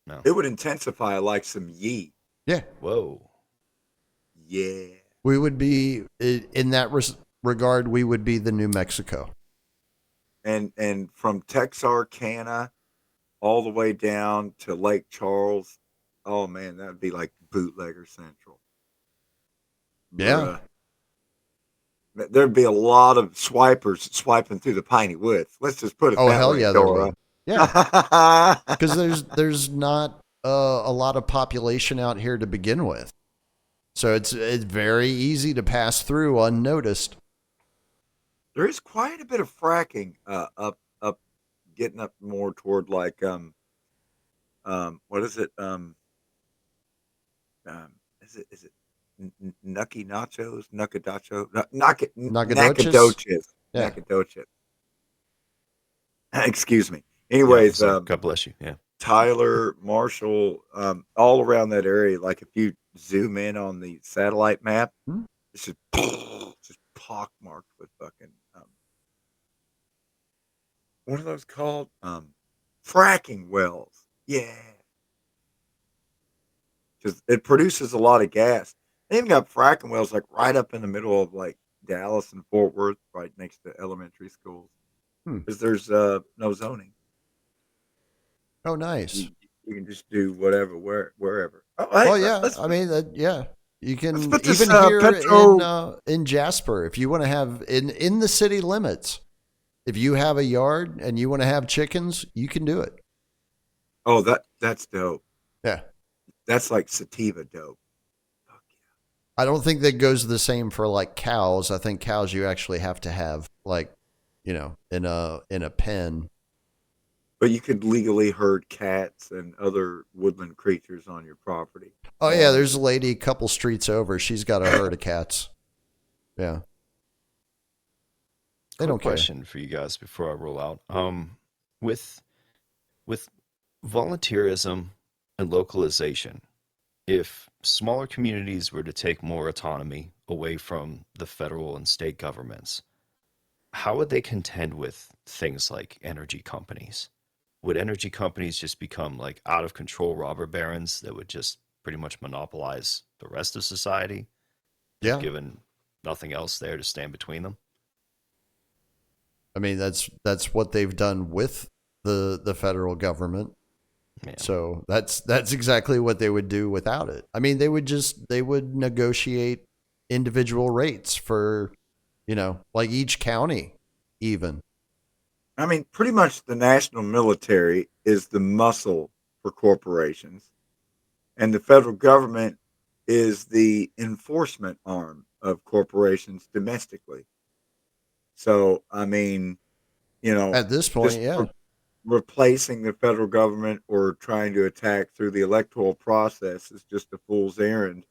No. It would intensify like some yee. Yeah. Whoa. Yeah. We would be in that regard. We would be the New Mexico. And from Texarkana all the way down to Lake Charles. Oh man, that would be like bootlegger central. Yeah. Bruh. There'd be a lot of swipers swiping through the piney woods. Let's just put it Oh that hell way, yeah, there Dora. would. Yeah, because there's not a lot of population out here to begin with, so it's very easy to pass through unnoticed. There is quite a bit of fracking up getting up more toward like what is it um is it Nucky Nachos Nuckadacho Nagadoches. Nacogdoches Yeah. Nacogdoches. Excuse me. Yeah, Anyways, sorry. God bless you. Yeah. Tyler, Marshall, all around that area. Like if you zoom in on the satellite map, Hmm? it's just just pockmarked with fucking what are those called? Fracking wells. Yeah, because it produces a lot of gas. They even got fracking wells like right up in the middle of like Dallas and Fort Worth, right next to elementary schools. Hmm. Because there's no zoning. Oh, nice. You can just do whatever wherever. Oh, hey, Well, yeah. let's I mean, yeah. You let's can put this even here petro. in Jasper, if you want to have in the city limits, if you have a yard and you want to have chickens, you can do it. Oh, that's dope. Yeah. That's like sativa dope. Fuck yeah. I don't think that goes the same for like cows. I think cows you actually have to have like, in a pen. But you could legally herd cats and other woodland creatures on your property Oh as yeah, long there's as a lady a couple streets over. She's got a herd of cats. Yeah. They Quick don't care. question for you guys before I roll out. With with volunteerism and localization, if smaller communities were to take more autonomy away from the federal and state governments, how would they contend with things like energy companies? Would energy companies just become like out of control robber barons that would just pretty much monopolize the rest of society, if Yeah. given nothing else there to stand between them? I mean, that's what they've done with the federal government. Yeah. So that's exactly what they would do without it. I mean, they would negotiate individual rates for, like each county even. I mean, pretty much the national military is the muscle for corporations, and the federal government is the enforcement arm of corporations domestically. So, I mean, At this point, just yeah. replacing the federal government or trying to attack through the electoral process is just a fool's errand.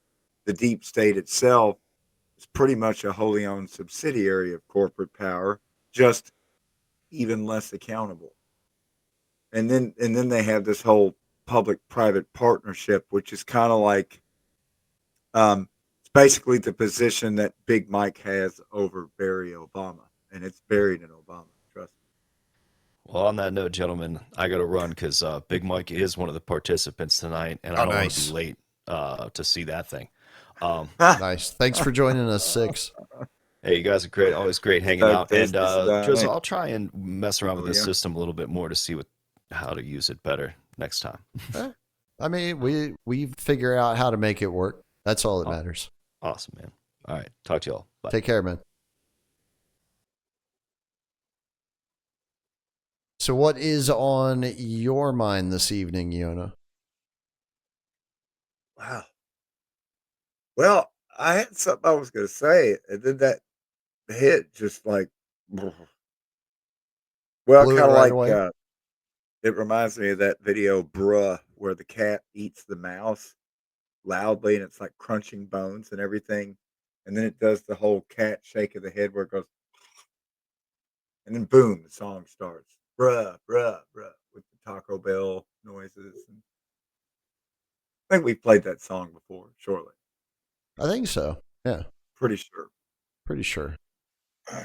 The deep state itself is pretty much a wholly owned subsidiary of corporate power, just even less accountable. And then they have this whole public private partnership, which is kind of like it's basically the position that Big Mike has over Barry Obama, and it's buried in Obama. Trust me. Well, on that note, gentlemen, I got to run because Big Mike is one of the participants tonight, and I Oh, don't want to be nice. late to see that thing. Um, Nice. Thanks for joining us, Six. hey, you guys are great. Always great hanging So out. this And is Drizzle, I'll try and mess around with oh this yeah. system a little bit more to see how to use it better next time. Eh, I mean, we figure out how to make it work. That's all that Aw- matters. Awesome, man. All right. Talk to y'all. Bye. Take care, man. So, what is on your mind this evening, Yona? Wow. Well, I had something I was going to say, and then that hit just like, well, Blew it kind of right like away. it reminds me of that video, bruh, where the cat eats the mouse loudly and it's like crunching bones and everything. And then it does the whole cat shake of the head where it goes, and then boom, the song starts. Bruh, bruh, bruh, with the Taco Bell noises. And I think we've played that song before, shortly. I think so. Yeah, Pretty sure. pretty sure.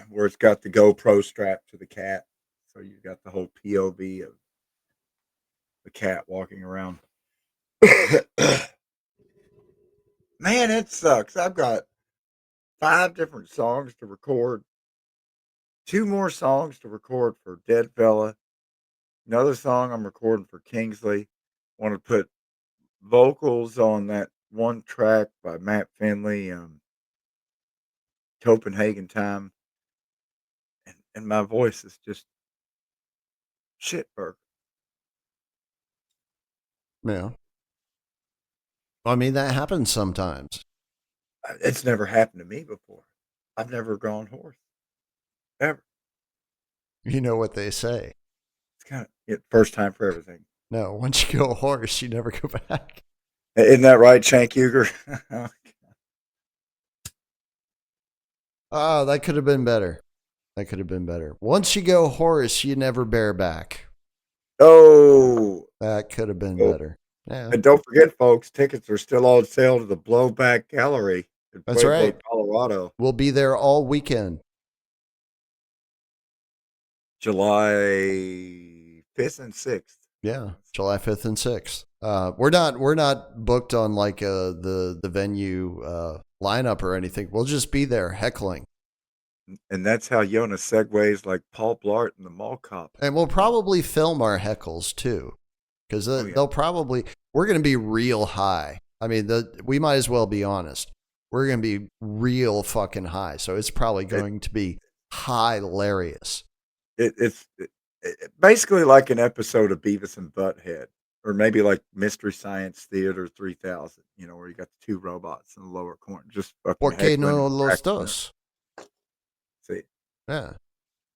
Where it's got the GoPro strapped to the cat. So you've got the whole POV of the cat walking around. Man, it sucks. I've got 5 different songs to record, 2 more songs to record for Dead Fella, another song I'm recording for Kingsley. Want to put vocals on that one track by Matt Finley, Copenhagen Time, and my voice is just shit burger. Yeah. I mean, that happens sometimes. It's never happened to me before. I've never gone horse ever. You know what they say. It's kind of first time for everything. No, once you go horse, you never go back. Isn't that right, Shank Uger? Oh, that could have been better. That could have been better. Once you go horse, you never bear back. Oh, That could have been better. Yeah, and don't forget, folks, tickets are still on sale to the Blowback Gallery in that's Pueblo, right. Colorado, We'll be there all weekend. July 5th and 6th. Yeah, July 5th and 6th. We're not booked on like the venue lineup or anything. We'll just be there heckling. And that's how Yona segues like Paul Blart and the Mall Cop. And we'll probably film our heckles too, because they'll probably, we're going to be real high. I mean, we might as well be honest. We're going to be real fucking high. So it's probably going to be hilarious. It's basically like an episode of Beavis and Butthead, or maybe like Mystery Science Theater 3000, where you got the two robots in the lower corner. Just fucking ¿Por qué heckling no and los cracking dos? See. Yeah.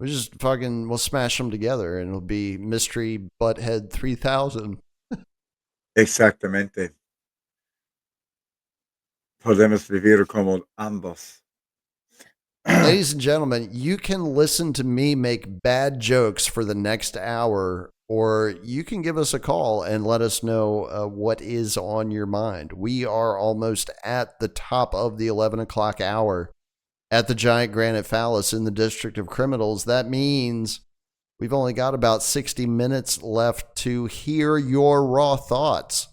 We'll smash them together and it'll be Mystery Butthead 3000. Exactamente. Podemos vivir como ambos. Ladies and gentlemen, you can listen to me make bad jokes for the next hour, or you can give us a call and let us know what is on your mind. We are almost at the top of the 11 o'clock hour at the Giant Granite Phallus in the District of Criminals. That means we've only got about 60 minutes left to hear your raw thoughts.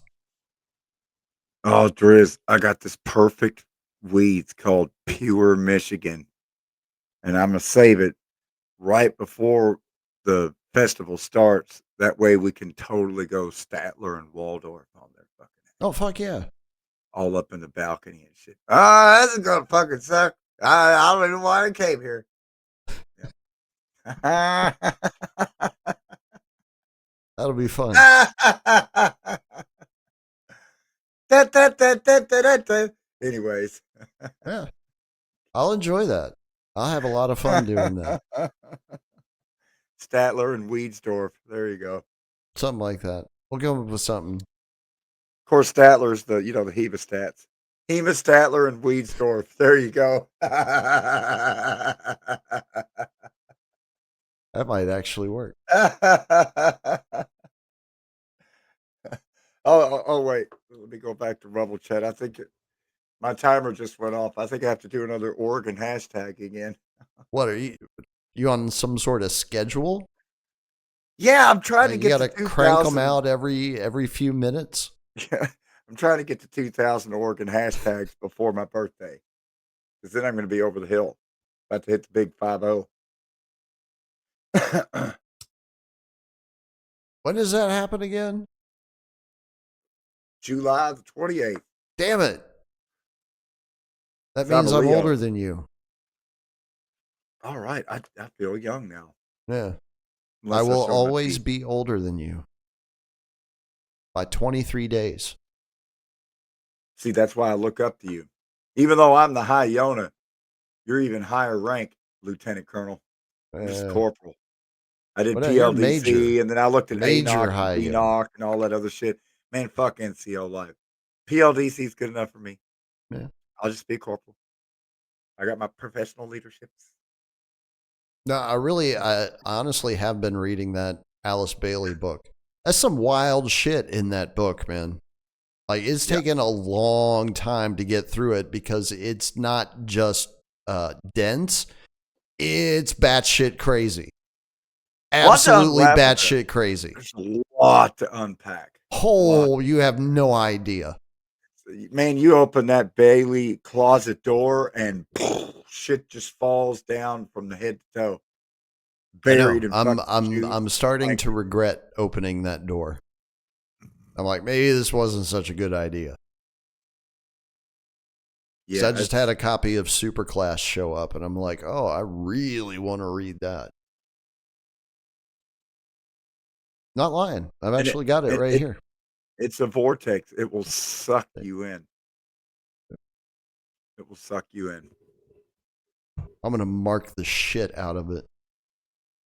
Oh, Driz, I got this perfect weed called Pure Michigan. And I'm going to save it right before the festival starts. That way we can totally go Statler and Waldorf on there. Oh, fuck yeah. All up in the balcony and shit. Ah, this is going to fucking suck. I don't even know why I came here. Yeah. That'll be fun. Anyways. Yeah. I'll enjoy that. I'll have a lot of fun doing that. Statler and Weedsdorf. There you go. Something like that. We'll come up with something. Of course, Statler's the hemostats. Hemostatler and Weedsdorf. There you go. That might actually work. Oh, wait. Let me go back to Rumble Chat. I think my timer just went off. I think I have to do another Oregon hashtag again. What are you on some sort of schedule? Yeah, I'm trying to get. You got to crank them out every few minutes. Yeah, I'm trying to get to 2,000 Oregon hashtags before my birthday, because then I'm going to be over the hill, about to hit the big 5-0. When does that happen again? July the 28th. Damn it! That So means I'm older than you. All right, I feel young now. Yeah. Unless I will show my always teeth. be older than you by 23 days. See, that's why I look up to you. Even though I'm the high Yona, you're even higher rank, Lieutenant Colonel. I'm just corporal. I did You're PLDC, major. and then I looked at Major ANOC high and BNOC and all that other shit. Man, fuck NCO life. PLDC is good enough for me. Yeah. I'll just be corporal. I got my professional leaderships. No, I honestly have been reading that Alice Bailey book. That's some wild shit in that book, man. Like, it's taken a long time to get through it because it's not just dense. It's batshit crazy. Absolutely batshit crazy. There's a lot to unpack. Oh, you have no idea. Man, you open that Bailey closet door and shit just falls down from the head to toe. Buried in I'm starting to regret opening that door. I'm like, maybe this wasn't such a good idea. Yeah, I just had a copy of Superclass show up, and I'm like, oh, I really want to read that. Not lying. I've actually got it right here. It's a vortex. It will suck you in. It will suck you in. I'm gonna mark the shit out of it.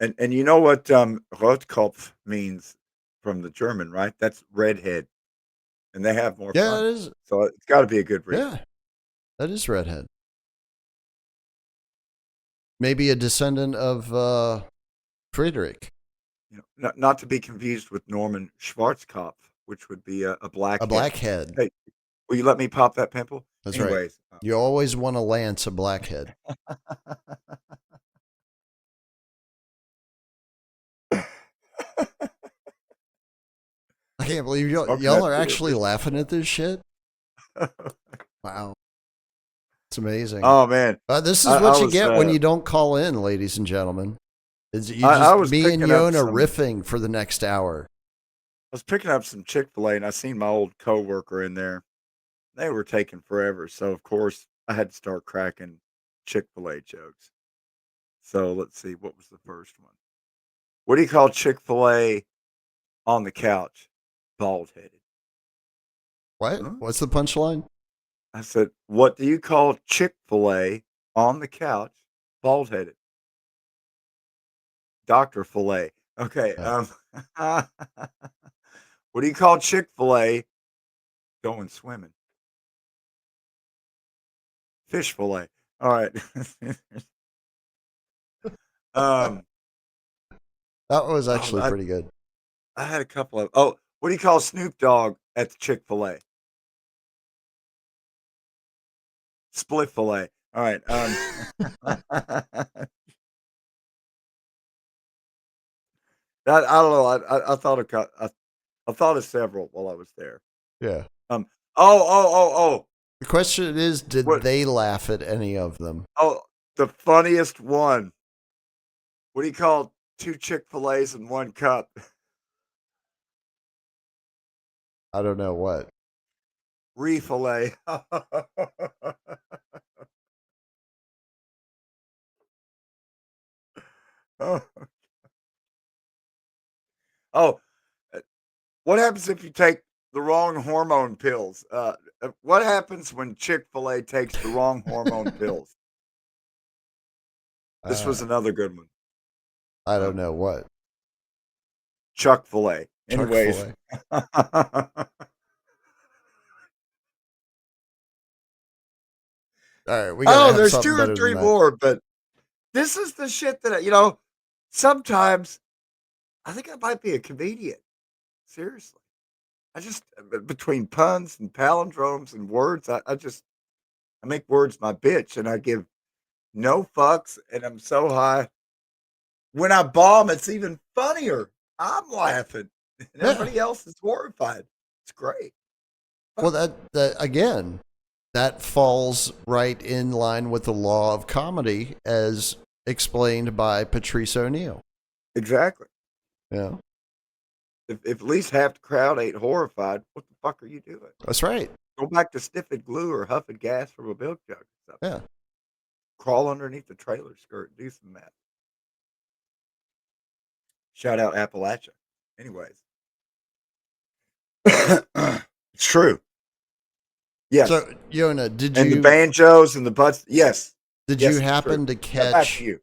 And you know what Rotkopf means from the German, right? That's redhead. And they have more Yeah, fun. it is. So it's got to be a good reason. Yeah, that is redhead. Maybe a descendant of Friedrich. You know, not to be confused with Norman Schwarzkopf, which would be a A blackhead. blackhead. Hey, will you let me pop that pimple? That's right. Anyways. You always want to lance a blackhead. I can't believe y'all are actually laughing at this shit. Wow. It's amazing. Oh, man. This is what you get when you don't call in, ladies and gentlemen. Me and Yona riffing for the next hour. I was picking up some Chick-fil-A, and I seen my old coworker in there. They were taking forever, so of course I had to start cracking Chick-fil-A jokes. So let's see, what was the first one? What do you call Chick-fil-A on the couch? Bald-headed. What? Huh? What's the punchline? I said, what do you call Chick-fil-A on the couch? Bald-headed. Dr. Filet. Okay. What do you call Chick-fil-A going swimming? Fish fillet. All right. That was actually pretty good. I had a couple of. Oh, what do you call Snoop Dogg at the Chick-fil-A? Split fillet. All right. I don't know. I thought I thought of several while I was there. Yeah. Oh. The question is, did they laugh at any of them? Oh, the funniest one. What do you call 2 Chick-fil-A's in 1 cup? I don't know what. Refillet. Oh, what happens if you take the wrong hormone pills? What happens when Chick-fil-A takes the wrong hormone pills? This was another good one. I don't know what. Chuck-fil-A. Anyways. All right, we got there's 2 or 3 more, but this is the shit that sometimes I think I might be a comedian. Seriously. I just between puns and palindromes and words, I make words my bitch, and I give no fucks, and I'm so high. When I bomb, it's even funnier. I'm laughing, and everybody else is horrified. It's great. Well, that again, that falls right in line with the law of comedy as explained by Patrice O'Neill. Exactly. Yeah. If at least half the crowd ain't horrified, what the fuck are you doing? That's right. Go back to sniffing glue or huffing gas from a milk jug or something. Yeah. Crawl underneath the trailer skirt, do some math. Shout out Appalachia. Anyways. It's true. Yes. So, Yona, did and you... the banjos and the butts, yes. Did yes, you happen to catch... Back to you.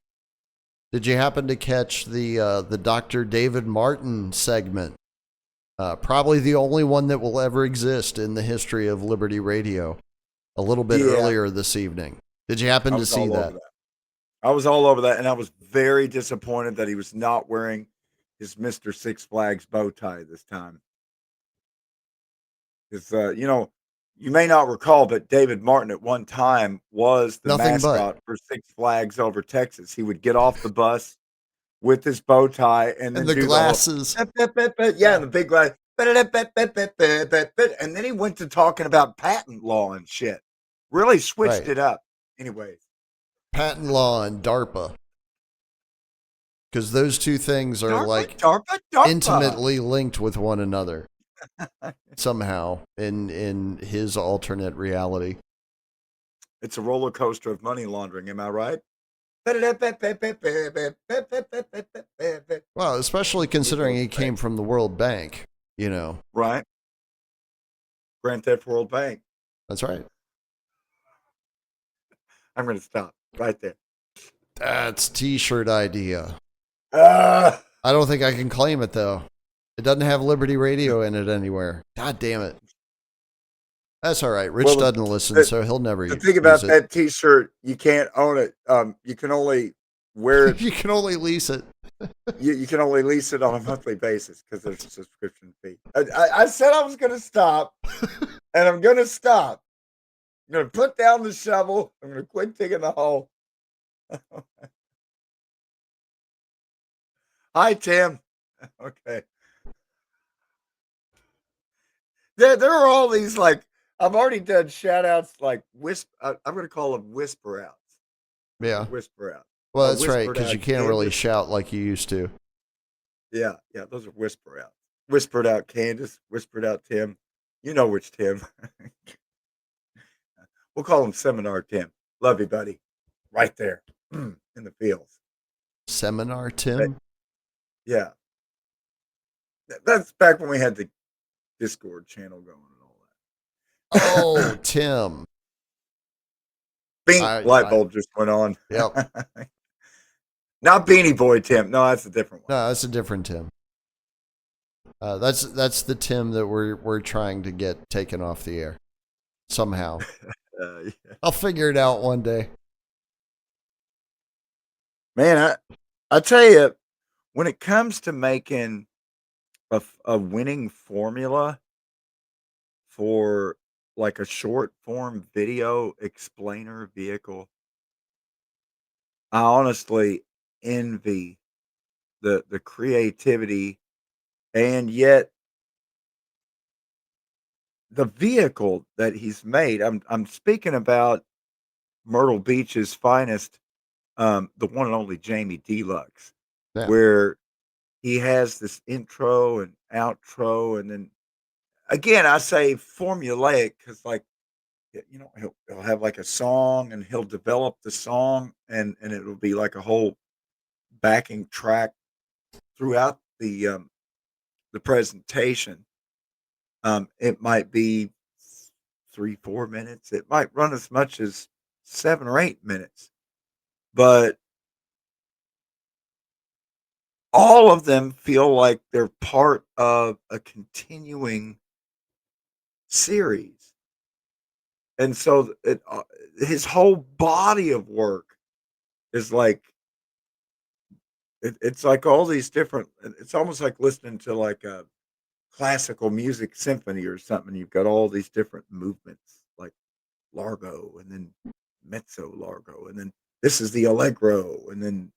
Did you happen to catch the Dr. David Martin segment? Probably the only one that will ever exist in the history of Liberty Radio. A little bit earlier this evening. Did you happen to see that? I was all over that, and I was very disappointed that he was not wearing his Mr. Six Flags bow tie this time. Because, you may not recall, but David Martin at one time was the mascot for Six Flags over Texas. He would get off the bus with his bow tie and then the glasses. And the big glass. And then he went to talking about patent law and shit. Really switched it up. Anyways. Patent law and DARPA. Because those two things are DARPA. Intimately linked with one another. Somehow in his alternate reality. It's a roller coaster of money laundering, am I right? Well, especially considering he came from the World Bank, Right. Grand Theft World Bank. That's right. I'm going to stop right there. That's t-shirt idea. Uh, I don't think I can claim it though. It doesn't have Liberty Radio in it anywhere. God damn it. That's all right. Rich Well, doesn't listen, so he'll never the thing use about it. that T-shirt, you can't own it. You can only wear it. You can only lease it. You can only lease it on a monthly basis because there's a subscription fee. I said I was going to stop, and I'm going to stop. I'm going to put down the shovel. I'm going to quit digging the hole. Hi, Tim. Okay. There are all these, like, I've already done shout outs like I'm going to call them whisper outs. Yeah. Whisper out. Well, that's right, Whispered because out you can't really Candace. shout like you used to. Yeah, those are whisper outs. Whispered out Candace, whispered out Tim. You know which Tim. We'll call him Seminar Tim. Love you, buddy. Right there in the fields. Seminar Tim? Yeah. That's back when we had the Discord channel going and all that. Oh, Tim. Bing, light bulb just went on. Yep. Not Beanie Boy Tim. No, that's a different one. No, that's a different Tim. That's the Tim that we're trying to get taken off the air somehow. Yeah. I'll figure it out one day. Man, I tell you, when it comes to making a winning formula for like a short form video explainer vehicle, I honestly envy the creativity and yet the vehicle that he's made. I'm speaking about Myrtle Beach's finest, the one and only Jamie Deluxe, Yeah. where he has this intro and outro, and then again I say formulaic because like he'll have like a song and he'll develop the song and it'll be like a whole backing track throughout the presentation. It might be 3-4 minutes. It might run as much as 7 or 8 minutes, but all of them feel like they're part of a continuing series. And so his whole body of work is like it's like all these different. It's almost like listening to like a classical music symphony or something. You've got all these different movements, like Largo, and then mezzo Largo, and then this is the Allegro, and then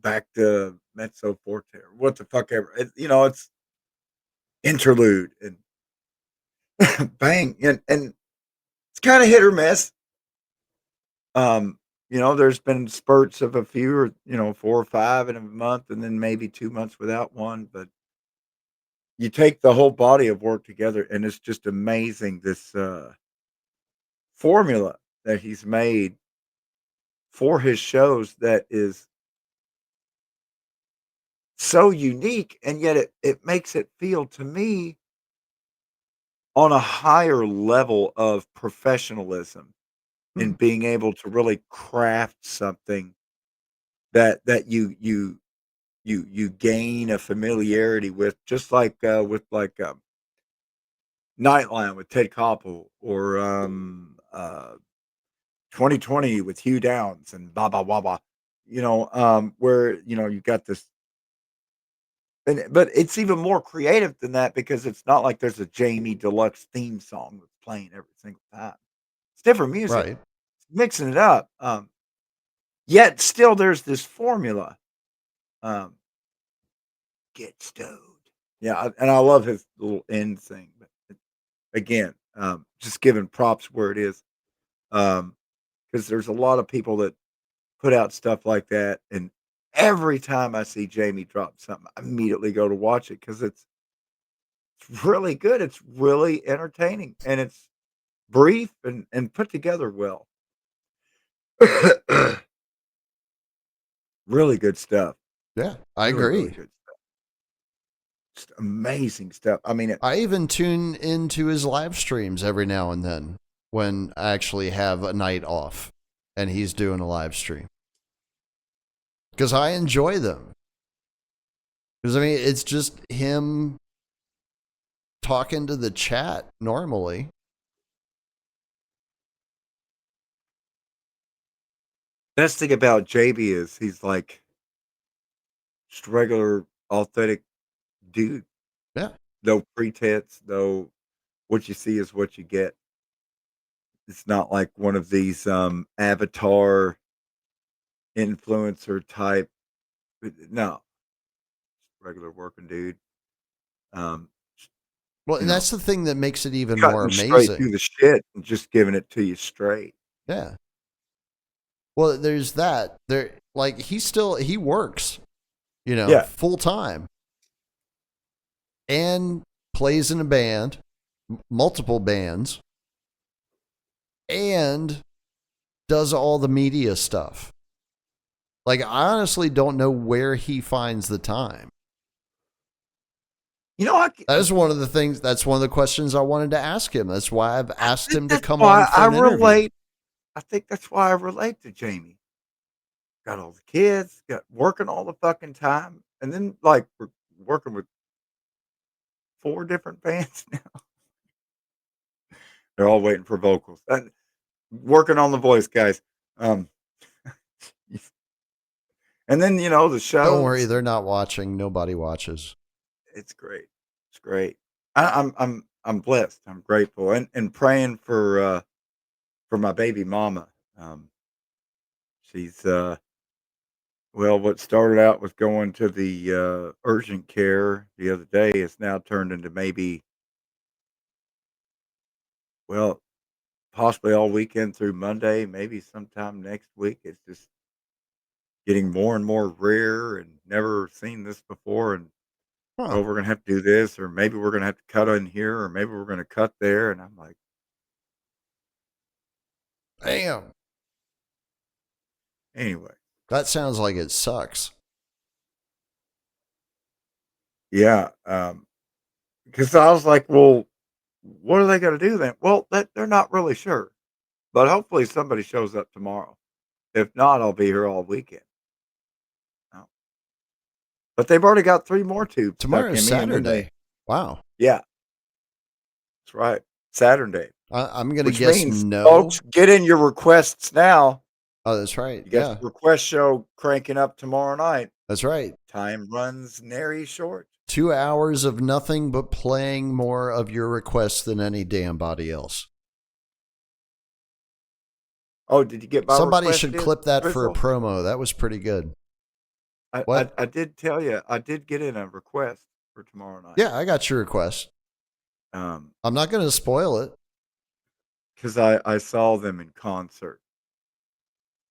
back to mezzo forte. Or what the fuck ever? It's interlude and bang, and it's kind of hit or miss. There's been spurts of a few or 4 or 5 in a month, and then maybe 2 months without one. But you take the whole body of work together, and it's just amazing this formula that he's made for his shows that is so unique, and yet it makes it feel to me on a higher level of professionalism in being able to really craft something that you gain a familiarity with, just like with like Nightline with Ted Koppel or 2020 with Hugh Downs and Baba Waba, where you got this. But it's even more creative than that because it's not like there's a Jamie Deluxe theme song that's playing every single time. It's different music, Right. mixing it up. Yet still there's this formula. Get stoned. Yeah, and I love his little end thing. But again, just giving props where it is, because there's a lot of people that put out stuff like that, and every time I see Jamie drop something, I immediately go to watch it because it's really good. It's really entertaining, and it's brief and put together well. Really good stuff. Yeah, I Really, agree. really good stuff. Just amazing stuff. I mean, I even tune into his live streams every now and then when I actually have a night off and he's doing a live stream because I enjoy them. Because I mean, it's just him talking to the chat normally. best thing about JB is he's like just regular, authentic dude. Yeah. No pretense. No, what you see is what you get. It's not like one of these avatar influencer type. No, regular working dude. Um, Well, you and know, that's the thing that makes it even more cutting straight through amazing. the shit and just giving it to you straight. Yeah. Well, there's that. There, like he works, Yeah. full time and plays in a band, multiple bands, and does all the media stuff. Like, I honestly don't know where he finds the time. You know, That is one of the things. That's one of the questions I wanted to ask him. That's why I've asked him to that's come why on for I an interview. relate. I think that's why I relate to Jamie. Got all the kids, got working all the fucking time, and then like we're working with 4 different bands now. They're all waiting for vocals. And working on the voice, guys. Um, and then the Don't worry, shows. they're not watching. Nobody watches. It's great. It's great. I'm blessed. I'm grateful, and praying for my baby mama. She's well, what started out with going to the urgent care the other day has now turned into maybe, well, possibly all weekend through Monday, maybe sometime next week. It's just getting more and more rare and never seen this before. And Huh. oh, we're gonna have to do this, or maybe we're gonna have to cut in here, or maybe we're gonna cut there. And I'm like, Damn. anyway, That sounds like it sucks. yeah. Because I was like, well, what are they gonna do then? Well, they're not really sure, but hopefully somebody shows up tomorrow. If not, I'll be here all weekend. Oh. But they've already got 3 more tubes stuck Tomorrow's in me, and then Saturday. Wow. yeah, that's right, Saturday. I'm going to Which guess means, no. folks, get in your requests now. Oh, that's right. You got Yeah, the request show cranking up tomorrow night. that's right. Time runs nary short. 2 hours of nothing but playing more of your requests than any damn body else. Oh, did you get my Somebody request should in, clip that for a Drizzle? promo. That was pretty good. What? I did tell you, I did get in a request for tomorrow night. Yeah, I got your request. I'm not going to spoil it. Because I saw them in concert.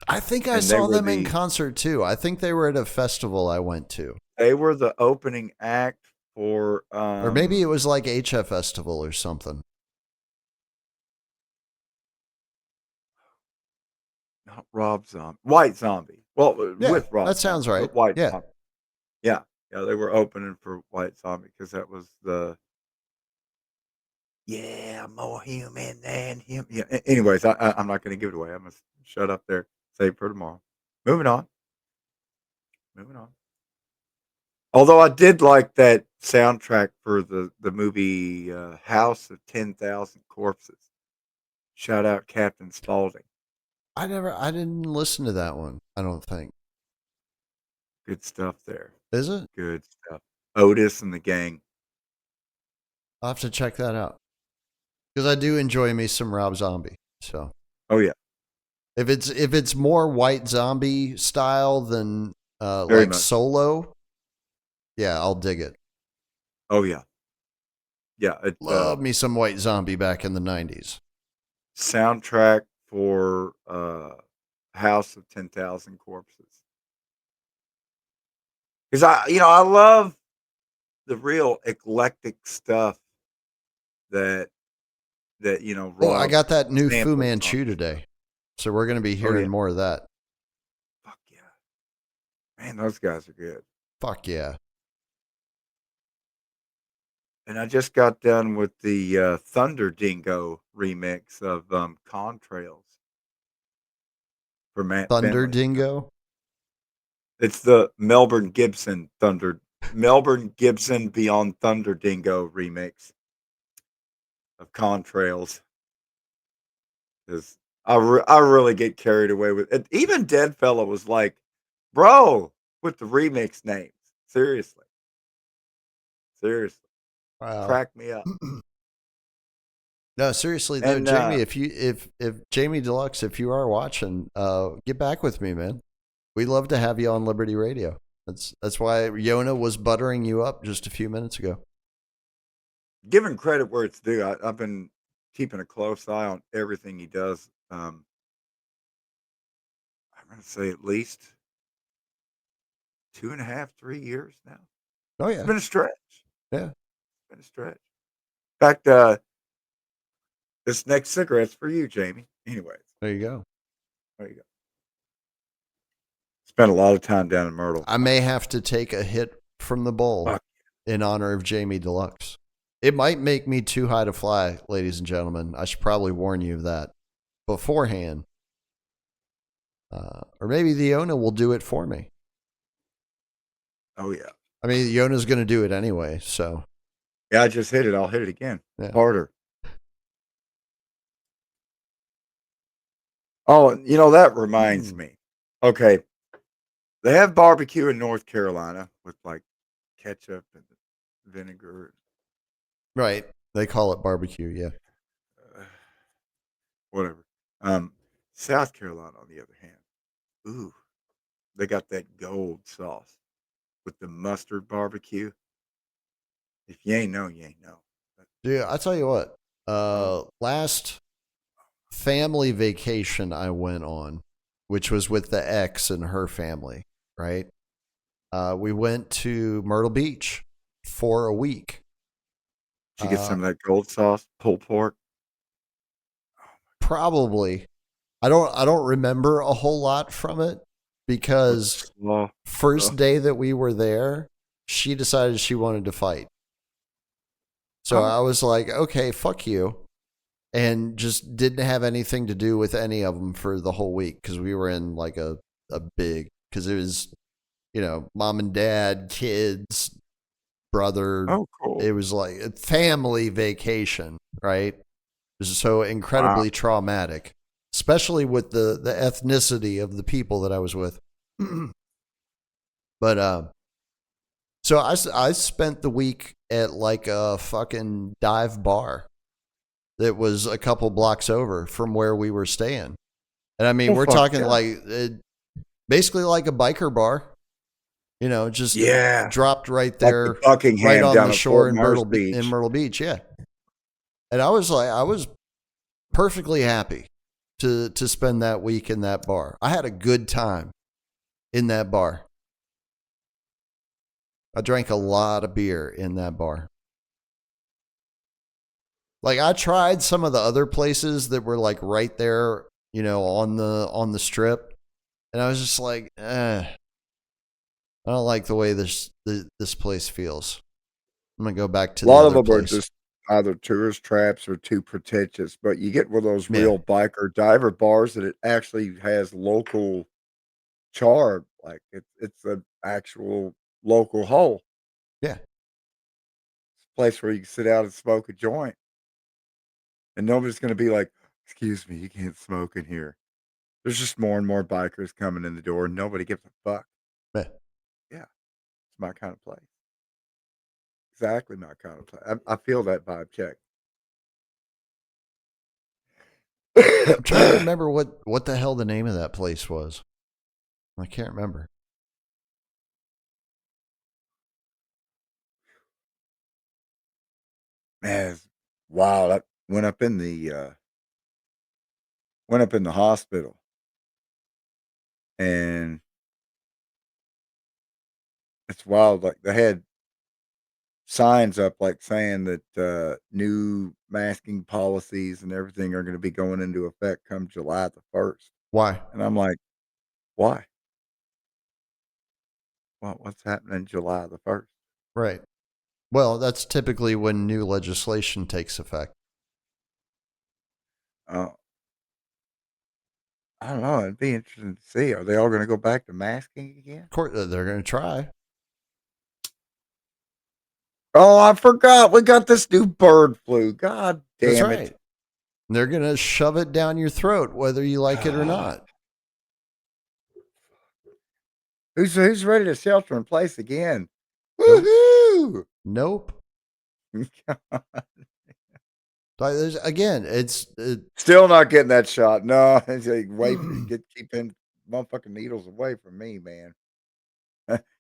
I think I And they saw were them in the concert too. I think they were at a festival I went to. they were the opening act for Or maybe it was like HF Festival or something. not Rob Zombie, White Zombie. Well, Yeah, with Rob that sounds Zombie, right. but White Yeah. Zombie. Yeah, yeah, they were opening for White Zombie because that was the yeah, more human than him. Yeah. Anyways, I'm not going to give it away. I'm going to shut up there. Save for tomorrow. Moving on. Moving on. Although I did like that soundtrack for the movie House of 10,000 Corpses. Shout out Captain Spaulding. I didn't listen to that one. I don't think. Good stuff there. Is it? Good stuff. Otis and the gang. I'll have to check that out. Because I do enjoy me some Rob Zombie. So Oh yeah, if it's more White Zombie style than very like much. Solo, yeah, I'll dig it. Oh yeah, yeah. It, Love me some White Zombie back in the 90s. soundtrack for House of 10,000 Corpses. Because I love the real eclectic stuff that Rob. Oh, I got that new Fu samples Manchu on. today. So we're going to be Oh hearing yeah, more of that. fuck yeah, man, those guys are good. Fuck yeah. And I just got done with the Thunder Dingo remix of Contrails for Matt Thunder Finley. Dingo. It's the Melbourne Gibson Beyond Thunder Dingo remix of Contrails. Because I really get carried away with it. Even Dead Fella was like, bro, with the remix names. Seriously. Seriously. Wow. Crack me up. No, seriously though, And Jamie, if Jamie Deluxe, if you are watching, get back with me, man. We'd love to have you on Liberty Radio. That's why Yona was buttering you up just a few minutes ago. giving credit where it's due, I've been keeping a close eye on everything he does. I'm going to say at least 2.5, 3 years now. Oh It's yeah, been a stretch. yeah. It's been a stretch. In fact, this next cigarette's for you, Jamie. Anyways, There you go. there you go. Spent a lot of time down in Myrtle. I may have to take a hit from the bowl Fuck. in honor of Jamie Deluxe. It might make me too high to fly, ladies and gentlemen. I should probably warn you of that beforehand. Or maybe the Yona will do it for me. Oh, yeah. I mean, Yona's going to do it anyway, so. Yeah, I just hit it. I'll hit it again. Yeah. Harder. Oh, that reminds me. Okay. They have barbecue in North Carolina with like ketchup and vinegar. Right. They call it barbecue, yeah. Whatever. South Carolina, on the other hand, ooh, they got that gold sauce with the mustard barbecue. If you ain't know, you ain't know. Dude, I tell you what, last family vacation I went on, which was with the ex and her family, right? We went to Myrtle Beach for a week. Did you get some of that gold sauce, pulled pork? Probably. I don't remember a whole lot from it because first day that we were there, she decided she wanted to fight. So I was like, okay, fuck you. And just didn't have anything to do with any of them for the whole week because we were in like a big, because it was, mom and dad, kids, brother. Oh, cool. It was like a family vacation, right? It was so incredibly traumatic, especially with the ethnicity of the people that I was with. But so I spent the week at like a fucking dive bar that was a couple blocks over from where we were staying. And I mean, we're talking like basically like a biker bar, just dropped right there, like the Buckingham right on down the at shore Fort in Myers Myrtle Beach. Yeah. And I was perfectly happy to spend that week in that bar. I had a good time in that bar. I drank a lot of beer in that bar. Like I tried some of the other places that were like right there, on the strip, and I was just like, I don't like the way this place feels. I'm gonna go back to a lot the of other them are place. just either tourist traps or too pretentious. But you get one of those real biker diver bars that it actually has local charm, like it's an actual local hole. Yeah. It's a place where you can sit out and smoke a joint, and nobody's going to be like, "Excuse me, you can't smoke in here." There's just more and more bikers coming in the door, and nobody gives a fuck. Yeah. Yeah, it's my kind of place. Exactly my kind of place. I feel that vibe check. I'm trying to remember what the hell the name of that place was. I can't remember. Man, wow! That went up in the hospital, and it's wild. Like they had signs up, like saying that new masking policies and everything are going to be going into effect come July the 1st. Why? And I'm like, why? What's happening July the 1st? Right. Well, that's typically when new legislation takes effect. Uh, I don't know. It'd be interesting to see. Are they all going to go back to masking again? Of course, they're going to try. Oh, I forgot. We got this new bird flu. God That's damn right. it. They're going to shove it down your throat, whether you like it or not. Who's ready to shelter in place again? Nope. Woohoo! Nope. Again, it's Still not getting that shot. No, it's like, keep them motherfucking needles away from me, man.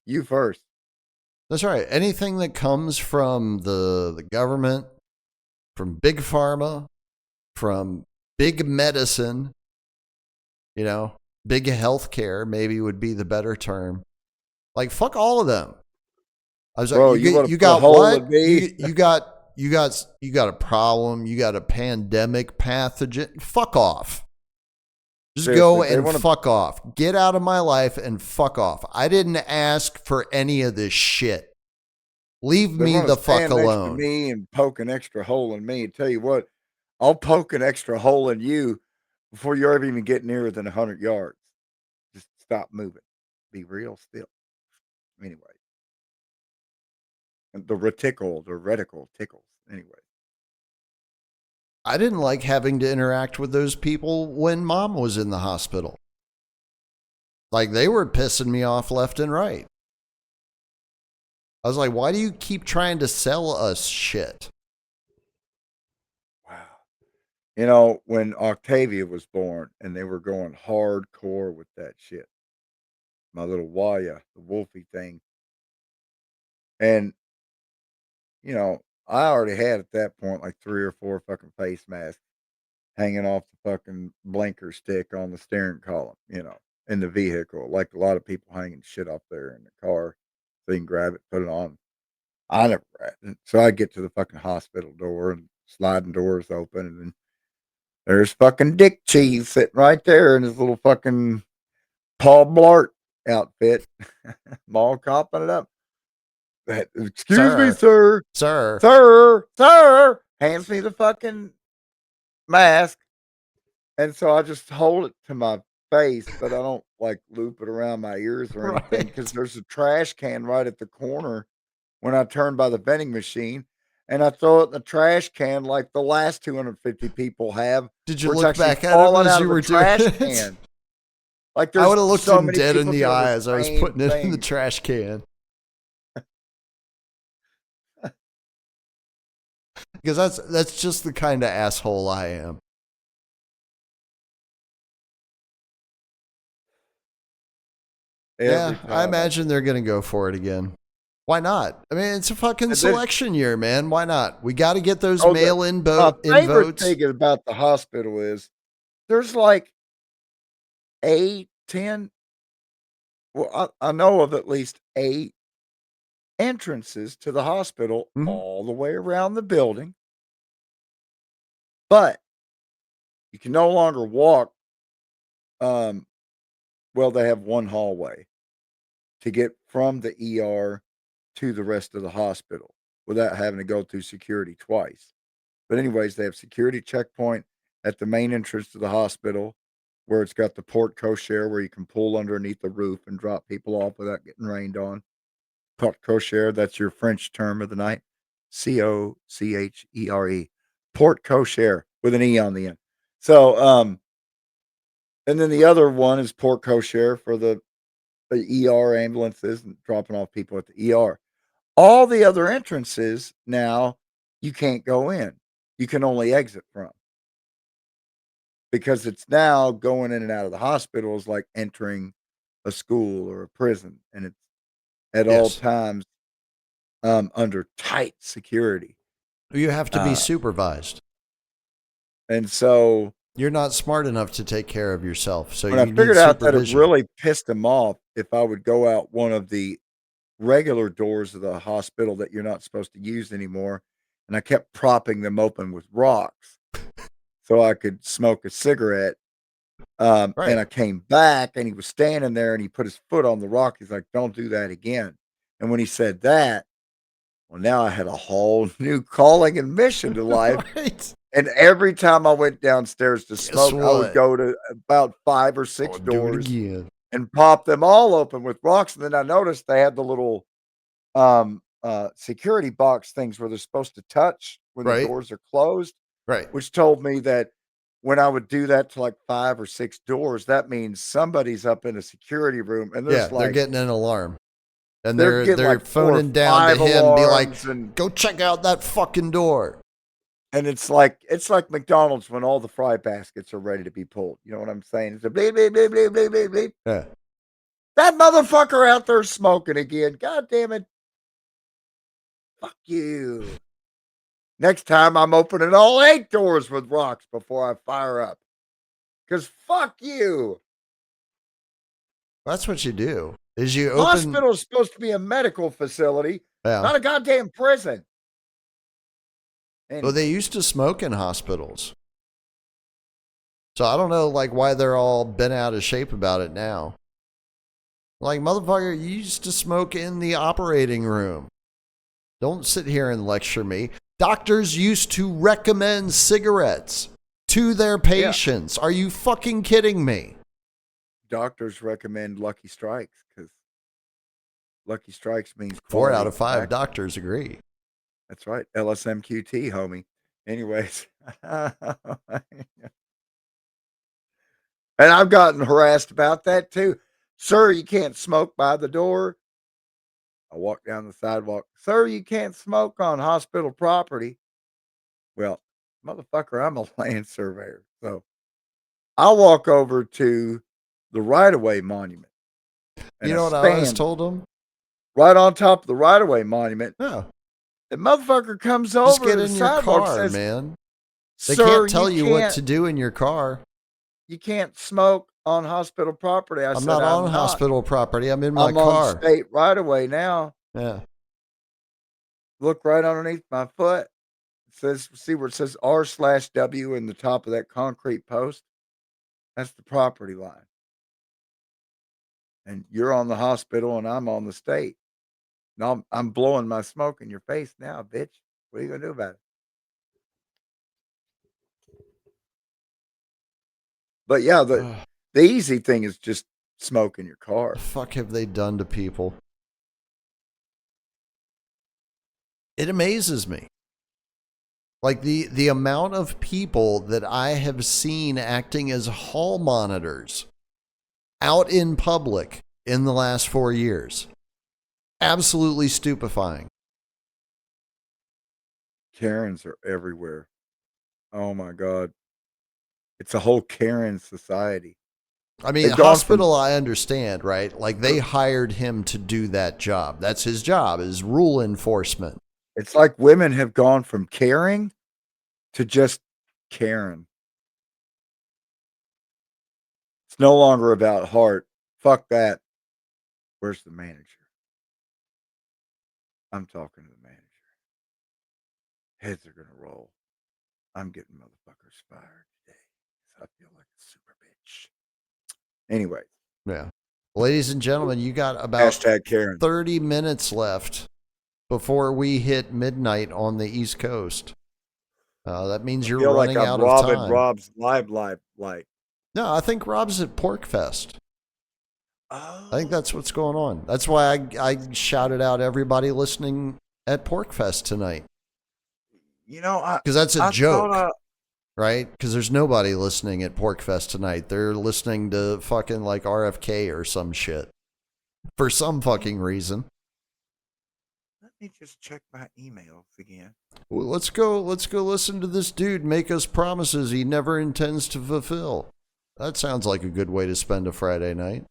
You first. that's right. Anything that comes from the government, from big pharma, from big medicine, big healthcare maybe would be the better term. Like fuck all of them. I was Bro, like, you got hole what? in me? You got a problem. You got a pandemic pathogen. Fuck off. Just go and fuck off. Get out of my life and fuck off. I didn't ask for any of this shit. Leave me the fuck alone. Next to me and poke an extra hole in me. Tell you what, I'll poke an extra hole in you before you ever even get nearer than 100 yards. Just stop moving. Be real still. Anyway. And the reticle tickles. Anyway. I didn't like having to interact with those people when mom was in the hospital. Like they were pissing me off left and right. I was like, why do you keep trying to sell us shit? Wow. When Octavia was born and they were going hardcore with that shit, my little Waya, the Wolfie thing. And, I already had at that point like 3 or 4 fucking face masks hanging off the fucking blinker stick on the steering column, in the vehicle. Like a lot of people hanging shit up there in the car so you can grab it, put it on. I never read it. So I get to the fucking hospital door and sliding doors open, and then there's fucking Dick Cheese sitting right there in his little fucking Paul Blart outfit, mall copping it up. Excuse me, sir. Sir. Hands me the fucking mask. And so I just hold it to my face, but I don't like loop it around my ears or anything because there's a trash can right at the corner when I turn by the vending machine, and I throw it in the trash can like the last 250 people have. Did you look back at him as you were doing it? Can. Like I would have looked so him dead in the eye as I was putting it in the trash can. Because that's just the kind of asshole I am. Yeah, I imagine they're going to go for it again. Why not? I mean, it's a fucking selection year, man. Why not? We got to get those mail-in votes. My favorite thing about the hospital is there's like 10. Well, I know of at least 8 entrances to the hospital all the way around the building. But you can no longer walk. Well, they have one hallway to get from the ER to the rest of the hospital without having to go through security twice. But anyways, they have security checkpoint at the main entrance to the hospital where it's got the porte cochere where you can pull underneath the roof and drop people off without getting rained on. Porte cochere, that's your French term of the night. Cochere. Porte cochere with an E on the end. So, and then the other one is porte cochere for the ER ambulances and dropping off people at the ER. All the other entrances now you can't go in. You can only exit from. Because it's now going in and out of the hospital is like entering a school or a prison, and it's at all times under tight security. You have to be supervised. And so you're not smart enough to take care of yourself. So when I figured out that it really pissed them off if I would go out one of the regular doors of the hospital that you're not supposed to use anymore, and I kept propping them open with rocks so I could smoke a cigarette. And I came back and he was standing there and he put his foot on the rock. He's like, don't do that again. And when he said that, Well, now I had a whole new calling and mission to life. Right. And every time I went downstairs to Guess smoke, I would what? go to about 5 or 6 I'll do it doors again. and pop them all open with rocks. And then I noticed they had the little security box things where they're supposed to touch when the Right. doors are closed, Right. which told me that when I would do that to like 5 or 6 doors, that means somebody's up in a security room and Yeah, there's they're like getting an alarm. And they're they're getting they're like 4 or phoning down to 5 him, be like, alarms, and go check out that fucking door. it's like McDonald's when all the fry baskets are ready to be pulled. You know what I'm saying? It's a bleep bleep bleep bleep bleep bleep bleep. Yeah. That motherfucker out there smoking again. God damn it. Fuck you. Next time I'm opening all 8 doors with rocks before I fire up. Because fuck you. That's what you do. Is you open Hospital is supposed to be a medical facility, Yeah. not a goddamn prison. Well, they Anyway, used to smoke in hospitals. So I don't know like why they're all bent out of shape about it now. Like, motherfucker, you used to smoke in the operating room. Don't sit here and lecture me. Doctors used to recommend cigarettes to their patients. Are you fucking kidding me? doctors recommend Lucky Strikes because Lucky Strikes means 4 out quality of 5 tobacco. doctors agree. That's right. LSMQT, homie. Anyways. And I've gotten harassed about that too. Sir, you can't smoke by the door. I walk down the sidewalk. Sir, you can't smoke on hospital property. Well, motherfucker, I'm a land surveyor. So I'll walk over to the right of way monument. And You I know what I always stand told them? right on top of the right of way monument. No. The motherfucker comes Just over get to the in your sidewalk and car, says, man. They Sir, can't tell you what can't, to do in your car. you can't smoke on hospital property. I I'm said, not I'm on not. hospital property. I'm in my I'm on car. state right away now. Yeah. Look right underneath my foot. It says, see where it says R/W in the top of that concrete post? That's the property line. And you're on the hospital and I'm on the state. Now I'm blowing my smoke in your face now, bitch. What are you gonna do about it? But yeah, the easy thing is just smoke in your car. The fuck have they done to people? It amazes me. Like the amount of people that I have seen acting as hall monitors out in public in the last 4 years. Absolutely stupefying. Karens are everywhere. Oh my God. It's a whole Karen society. I mean, They've gone hospital, I understand, right? Like they hired him to do that job. That's his job, is rule enforcement. It's like women have gone from caring to just Karen. It's no longer about heart. Fuck that. Where's the manager? I'm talking to the manager. Heads are going to roll. I'm getting motherfuckers fired today. I feel like a super bitch. Anyway. Yeah. Ladies and gentlemen, you got about Hashtag Karen. 30 minutes left before we hit midnight on the East Coast. That means you're running out of time. Rob's live light. No, I think Rob's at PorkFest. Oh. I think that's what's going on. That's why I shouted out everybody listening at PorkFest tonight. You know, because that's a joke, right? Because there's nobody listening at PorkFest tonight. They're listening to fucking like RFK or some shit for some fucking reason. Let me just check my emails again. Well, let's go listen to this dude make us promises he never intends to fulfill. That sounds like a good way to spend a Friday night.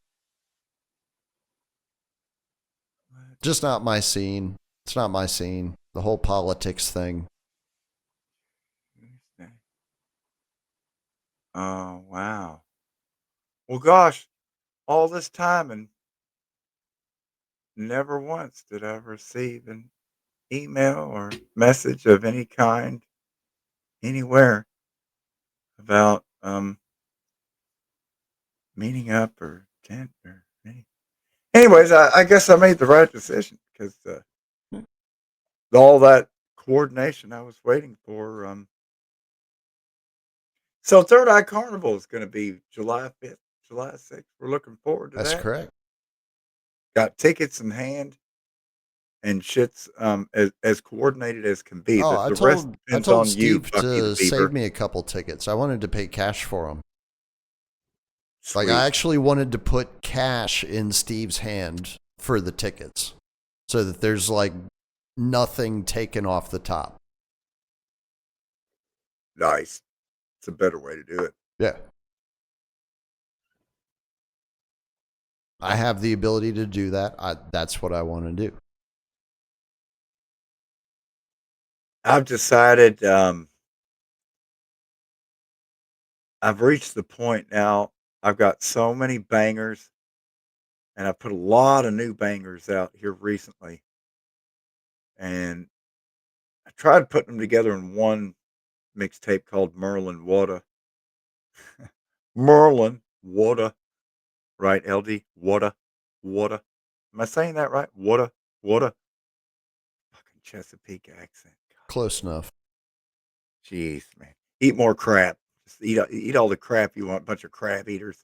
Just not my scene. It's not my scene. The whole politics thing. Oh, wow. Well, gosh, all this time and never once did I receive an email or message of any kind anywhere about meeting up or tent or anything. Anyways, I guess I made the right decision because all that coordination I was waiting for. So Third Eye Carnival is going to be July 5th, July 6th. We're looking forward to That's that. correct. Got tickets in hand and shit's as coordinated as can be. Oh, The rest I depends told on you, Steve Bucky the to save Beaver. me a couple tickets. I wanted to pay cash for them. Like, Sweet. I actually wanted to put cash in Steve's hand for the tickets so that there's like nothing taken off the top. Nice. It's a better way to do it. Yeah. I have the ability to do that. That's what I want to do. I've decided I've reached the point now. I've got so many bangers, and I put a lot of new bangers out here recently. And I tried putting them together in one mixtape called Merlin Water. Merlin Water. Right, LD? Water. Water. Am I saying that right? Water. Water. Fucking Chesapeake accent. God, Close enough. jeez, man. Eat more crap. Just eat all the crap you want. Bunch of crab eaters.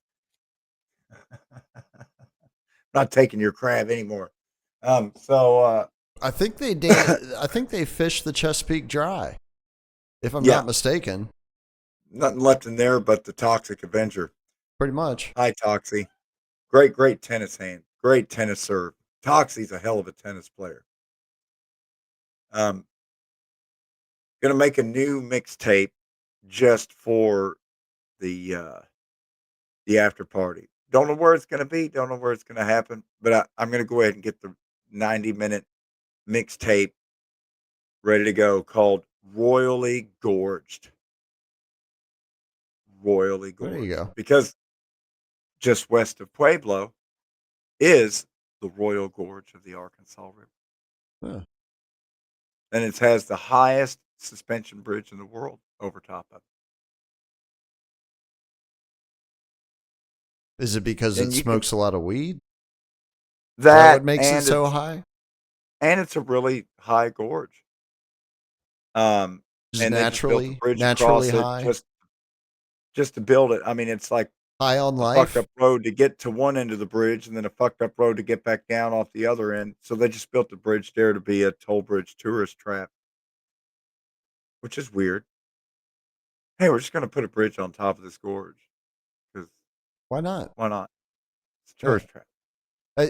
Not taking your crab anymore. So I think I think they fished the Chesapeake dry, if I'm yeah, not mistaken. nothing left in there but the Toxic Avenger. Pretty much. Hi, Toxie. Great tennis hand. Great tennis serve. Toxie's a hell of a tennis player. Gonna make a new mixtape just for the after party. Don't know where it's gonna be. Don't know where it's gonna happen. But I'm gonna go ahead and get the 90-minute mixtape ready to go called Royally Gorged. Royally There you Gorged. go. Because just west of Pueblo is the Royal Gorge of the Arkansas River. Huh. And it has the highest suspension bridge in the world over top of it. Is it because And it you can smokes a lot of weed? Is that what that makes it so high? and it's a really high gorge. Um Just and they just built a bridge across it high? just to build it. I mean, it's like High on a fucked life? up road to get to one end of the bridge and then a fucked up road to get back down off the other end. So they just built the bridge there to be a toll bridge tourist trap, which is weird. Hey, we're just going to put a bridge on top of this gorge because Why not? why not? It's a Yeah. tourist trap.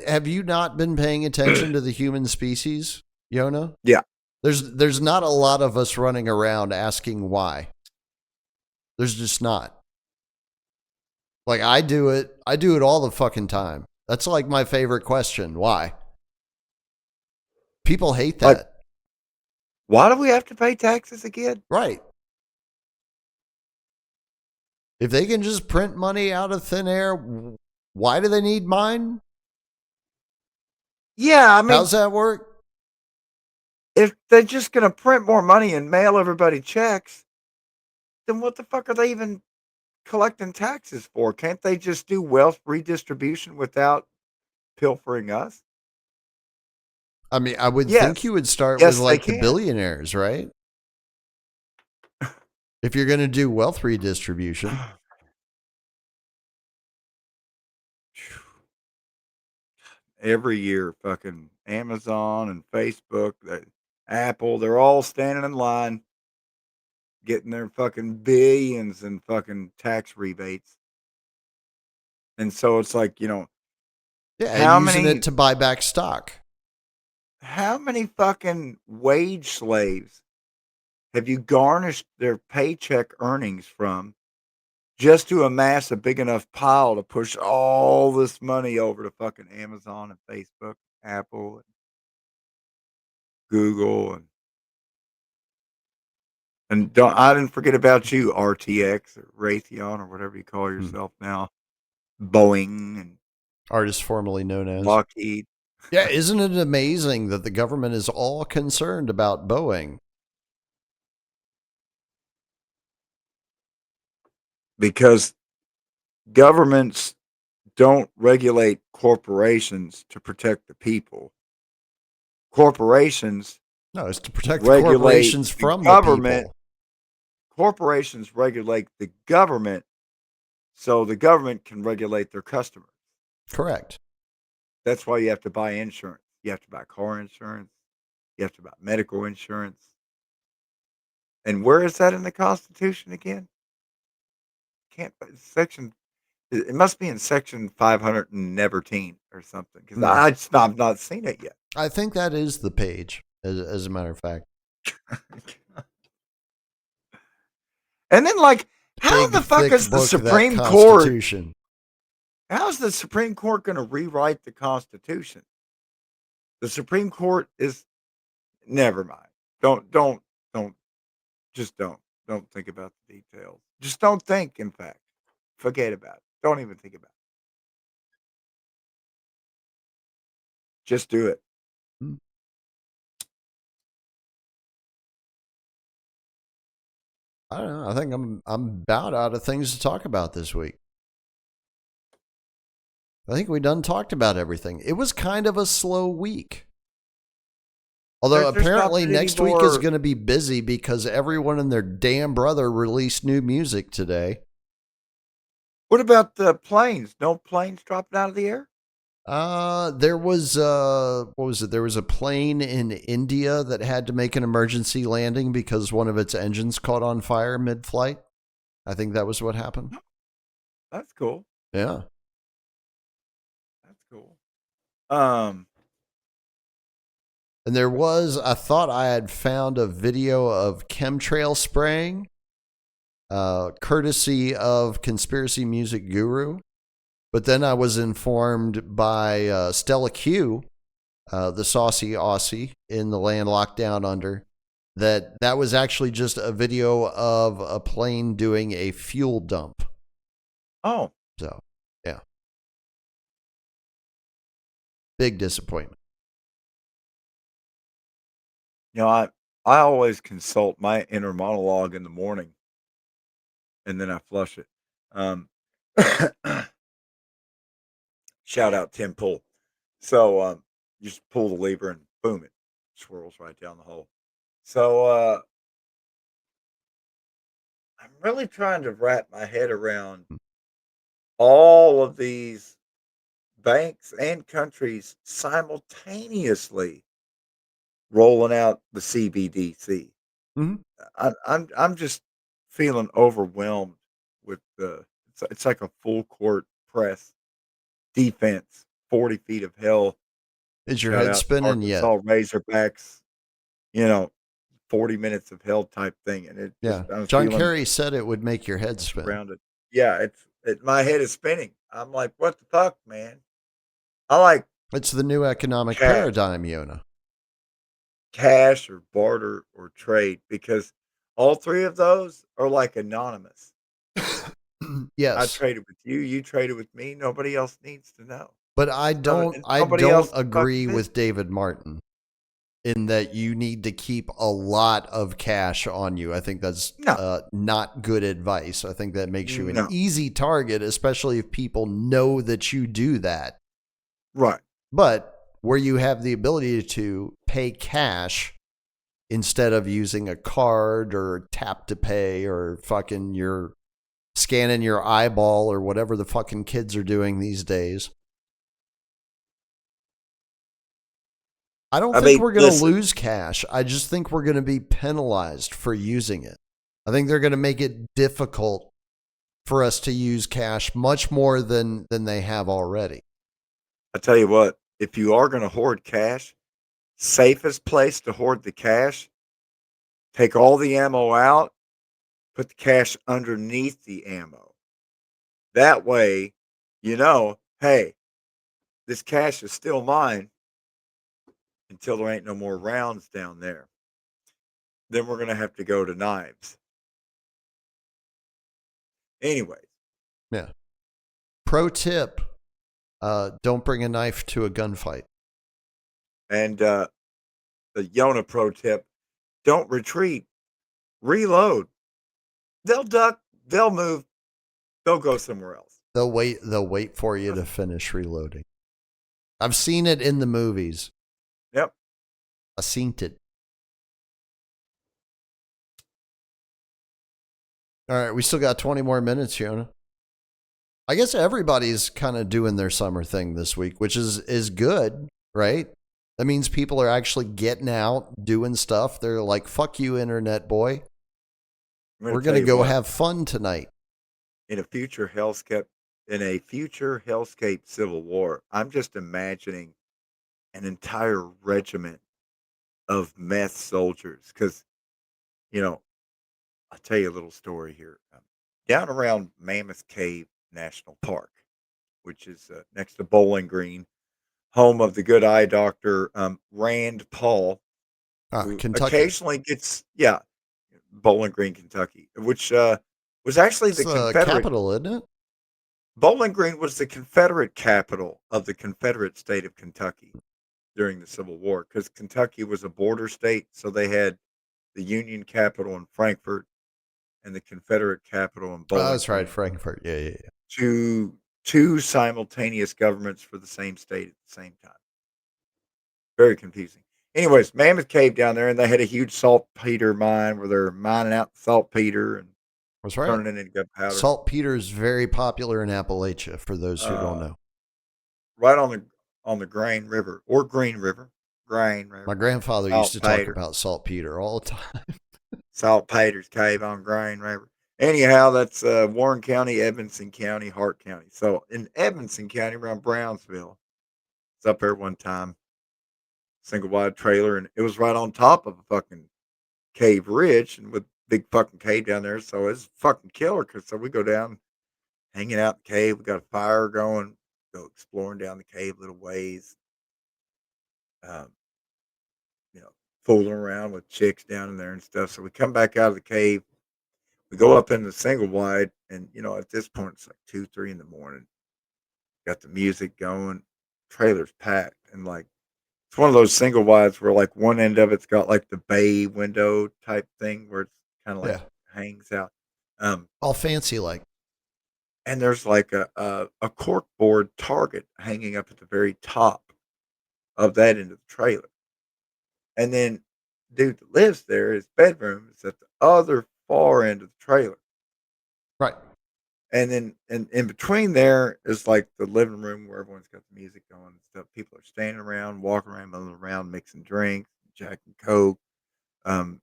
Have you not been paying attention to the human species, Yona? Yeah. There's not a lot of us running around asking why. There's just not. Like, I do it all the fucking time. That's like my favorite question. Why? People hate that. Like, why do we have to pay taxes again? Right. If they can just print money out of thin air, why do they need mine? Yeah, I mean, How's that work? if they're just going to print more money and mail everybody checks, then what the fuck are they even collecting taxes for? Can't they just do wealth redistribution without pilfering us? I mean, I would think Yes. you would start Yes, with they like the can. billionaires, right? If you're going to do wealth redistribution. Every year, fucking Amazon and Facebook, Apple, they're all standing in line getting their fucking billions in fucking tax rebates. And so it's like, Yeah, how using many it to buy back stock. how many fucking wage slaves have you garnished their paycheck earnings from just to amass a big enough pile to push all this money over to fucking Amazon and Facebook, Apple and Google and I didn't forget about you, RTX or Raytheon or whatever you call yourself now, Boeing and Artist formerly known as. Lockheed. Yeah, isn't it amazing that the government is all concerned about Boeing? Because governments don't regulate corporations to protect the people. Corporations No, it's to protect the regulate corporations the from the government. people. Corporations regulate the government so the government can regulate their customers. Correct. That's why you have to buy insurance. You have to buy car insurance. You have to buy medical insurance. And where is that in the Constitution again? Can't section. It must be in section 517 or something because I've not seen it yet. I think that is the page, as a matter of fact. And then, like, how Big, the fuck thick is the book, that Supreme Court? Constitution. How is the Supreme Court going to rewrite the Constitution? The Supreme Court is never mind. Don't just don't think about the details. Just don't think. In fact, forget about it. Don't even think about it. Just do it. I don't know. I think I'm about out of things to talk about this week. I think we done talked about everything. It was kind of a slow week. Although apparently next week is going to be busy because everyone and their damn brother released new music today. What about the planes? No planes dropping out of the air? There was what was it? There was a plane in India that had to make an emergency landing because one of its engines caught on fire mid-flight. I think that was what happened. That's cool. Yeah. That's cool. And there was, I thought I had found a video of chemtrail spraying, courtesy of Conspiracy Music Guru. But then I was informed by Stella Q, the saucy Aussie in the land locked down under, that was actually just a video of a plane doing a fuel dump. Oh. So, yeah. Big disappointment. You know, I always consult my inner monologue in the morning, and then I flush it. Shout out Tim Pool. So you just pull the lever and boom, it swirls right down the hole. So I'm really trying to wrap my head around all of these banks and countries simultaneously rolling out the CBDC. Mm-hmm. I'm just feeling overwhelmed with it's like a full court press defense, 40 feet of hell. Is your head spinning yet? Arkansas Razorbacks, 40 minutes of hell type thing, and it yeah. just, John Kerry said it would make your head spin. Grounded. Yeah, my head is spinning. I'm like, what the fuck, man? I like. It's the new economic paradigm, Yona. Cash or barter or trade, because all three of those are like anonymous. Yes. I traded with you. You traded with me. Nobody else needs to know. But I don't agree with David Martin in that you need to keep a lot of cash on you. I think that's not good advice. I think that makes you an easy target, especially if people know that you do that. Right. But where you have the ability to pay cash instead of using a card or tap to pay or fucking you're scanning your eyeball or whatever the fucking kids are doing these days. I don't think we're going to lose cash. I just think we're going to be penalized for using it. I think they're going to make it difficult for us to use cash much more than they have already. I tell you what, if you are going to hoard cash, safest place to hoard the cash, take all the ammo out, put the cash underneath the ammo. That way, hey, this cash is still mine until there ain't no more rounds down there. Then we're going to have to go to knives. Anyways. Yeah. Pro tip, don't bring a knife to a gunfight. And the Yona pro tip, don't retreat. Reload. They'll duck. They'll move. They'll go somewhere else. They'll wait for you to finish reloading. I've seen it in the movies. Yep. I've seen it. All right, we still got 20 more minutes, Fiona. I guess everybody's kind of doing their summer thing this week, which is good, right? That means people are actually getting out, doing stuff. They're like, "Fuck you, internet boy. I'm We're tell gonna you go what. have fun tonight." In a future hellscape civil war, I'm just imagining an entire regiment of meth soldiers. Because you know, I'll tell you a little story here. Down around Mammoth Cave National Park, which is next to Bowling Green, home of the good eye doctor Rand Paul, who Kentucky. occasionally gets Bowling Green, Kentucky, which was actually It's the the Confederate. capital, isn't it? Bowling Green was the Confederate capital of the Confederate state of Kentucky during the Civil War because Kentucky was a border state, so they had the Union capital in Frankfort and the Confederate capital in Oh, Bowling that's right, Green. Frankfurt. Yeah, yeah, yeah. Two simultaneous governments for the same state at the same time. Very confusing. Anyways, Mammoth Cave down there, and they had a huge saltpeter mine where they're mining out saltpeter and That's right. turning it into gunpowder. Saltpeter is very popular in Appalachia. For those who don't Uh, know, right on the Grain River or Green River, Grain my River, grandfather used to talk saltpeter, about saltpeter all the time. saltpeter's cave on Grain River. Anyhow, that's Warren County, Evanston County, Hart County. So in Evanston County, around Brownsville, it's up there one time, single wide trailer, and it was right on top of a fucking cave ridge and with big fucking cave down there. So it's fucking killer. Cause so we go down, hanging out in the cave. We got a fire going, go exploring down the cave little ways. Um, you know, fooling around with chicks down in there and stuff. So we come back out of the cave. We go up in the single wide, and at this point it's like 2, 3 in the morning. Got the music going, trailer's packed, and like it's one of those single wides where like one end of it's got like the bay window type thing where it's kind of like Yeah, hangs out. Um, all fancy like. and there's like a cork board target hanging up at the very top of that end of the trailer. And then dude that lives there, his bedroom is at the other far end of the trailer. Right. And then in between there is like the living room where everyone's got the music going and stuff. People are standing around, walking around, milling around, mixing drinks, Jack and Coke, um,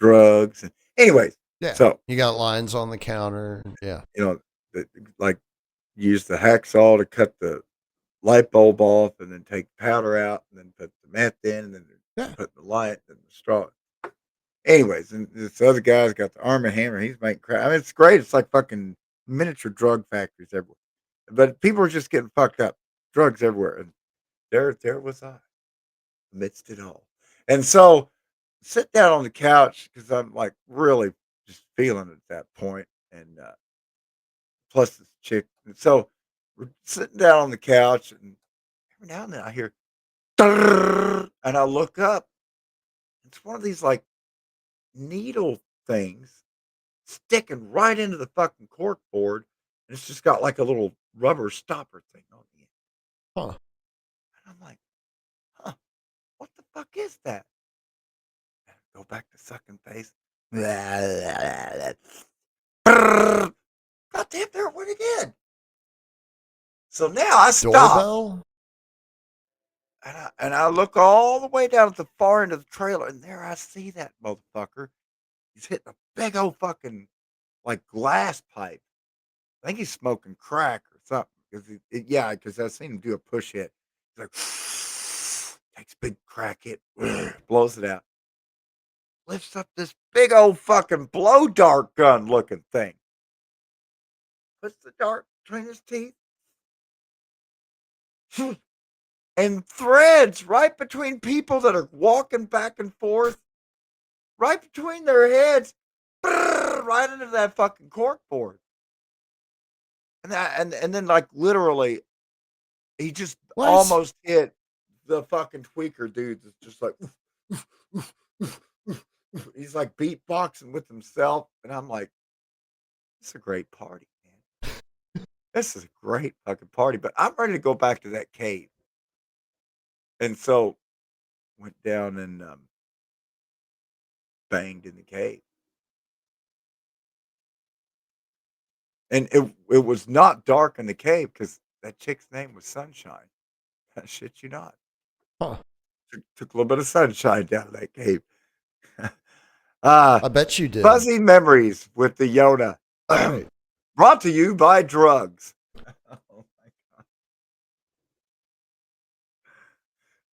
drugs. And anyways, Yeah. so, You got lines on the counter. Yeah. you know, like use the hacksaw to cut the light bulb off and then take the powder out and then put the meth in and then Yeah. put the light and the straw. Anyways, and this other guy's got the Arm& Hammer. He's making crap. I mean, it's great. It's like fucking miniature drug factories everywhere. But people are just getting fucked up. Drugs everywhere. And there was I amidst it all. And so sit down on the couch because I'm like really just feeling it at that point. And plus this chick. And so we're sitting down on the couch and every now and then I hear and I look up. It's one of these like needle things sticking right into the fucking cork board, and it's just got like a little rubber stopper thing on the end. Huh. And I'm like, huh, what the fuck is that? And I go back to sucking face. God damn, there it went again. So now I stop Doorbell? and I look all the way down at the far end of the trailer, and there I see that motherfucker. He's hitting a big old fucking like glass pipe. I think he's smoking crack or something. Because I've seen him do a push hit. He's like, takes a big crack hit, blows it out, lifts up this big old fucking blow dart gun looking thing, puts the dart between his teeth, and threads right between people that are walking back and forth, right between their heads, right into that fucking cork board. And then like literally he just What? almost hit the fucking tweaker dude that's just like he's like beatboxing with himself. And I'm like, this is a great party, man. This is a great fucking party. But I'm ready to go back to that cave. And so went down and banged in the cave. And it was not dark in the cave because that chick's name was Sunshine. I shit you not. Huh. Took a little bit of sunshine down in that cave. I bet you did. Fuzzy memories with the Yoda. Right. Brought to you by drugs. Oh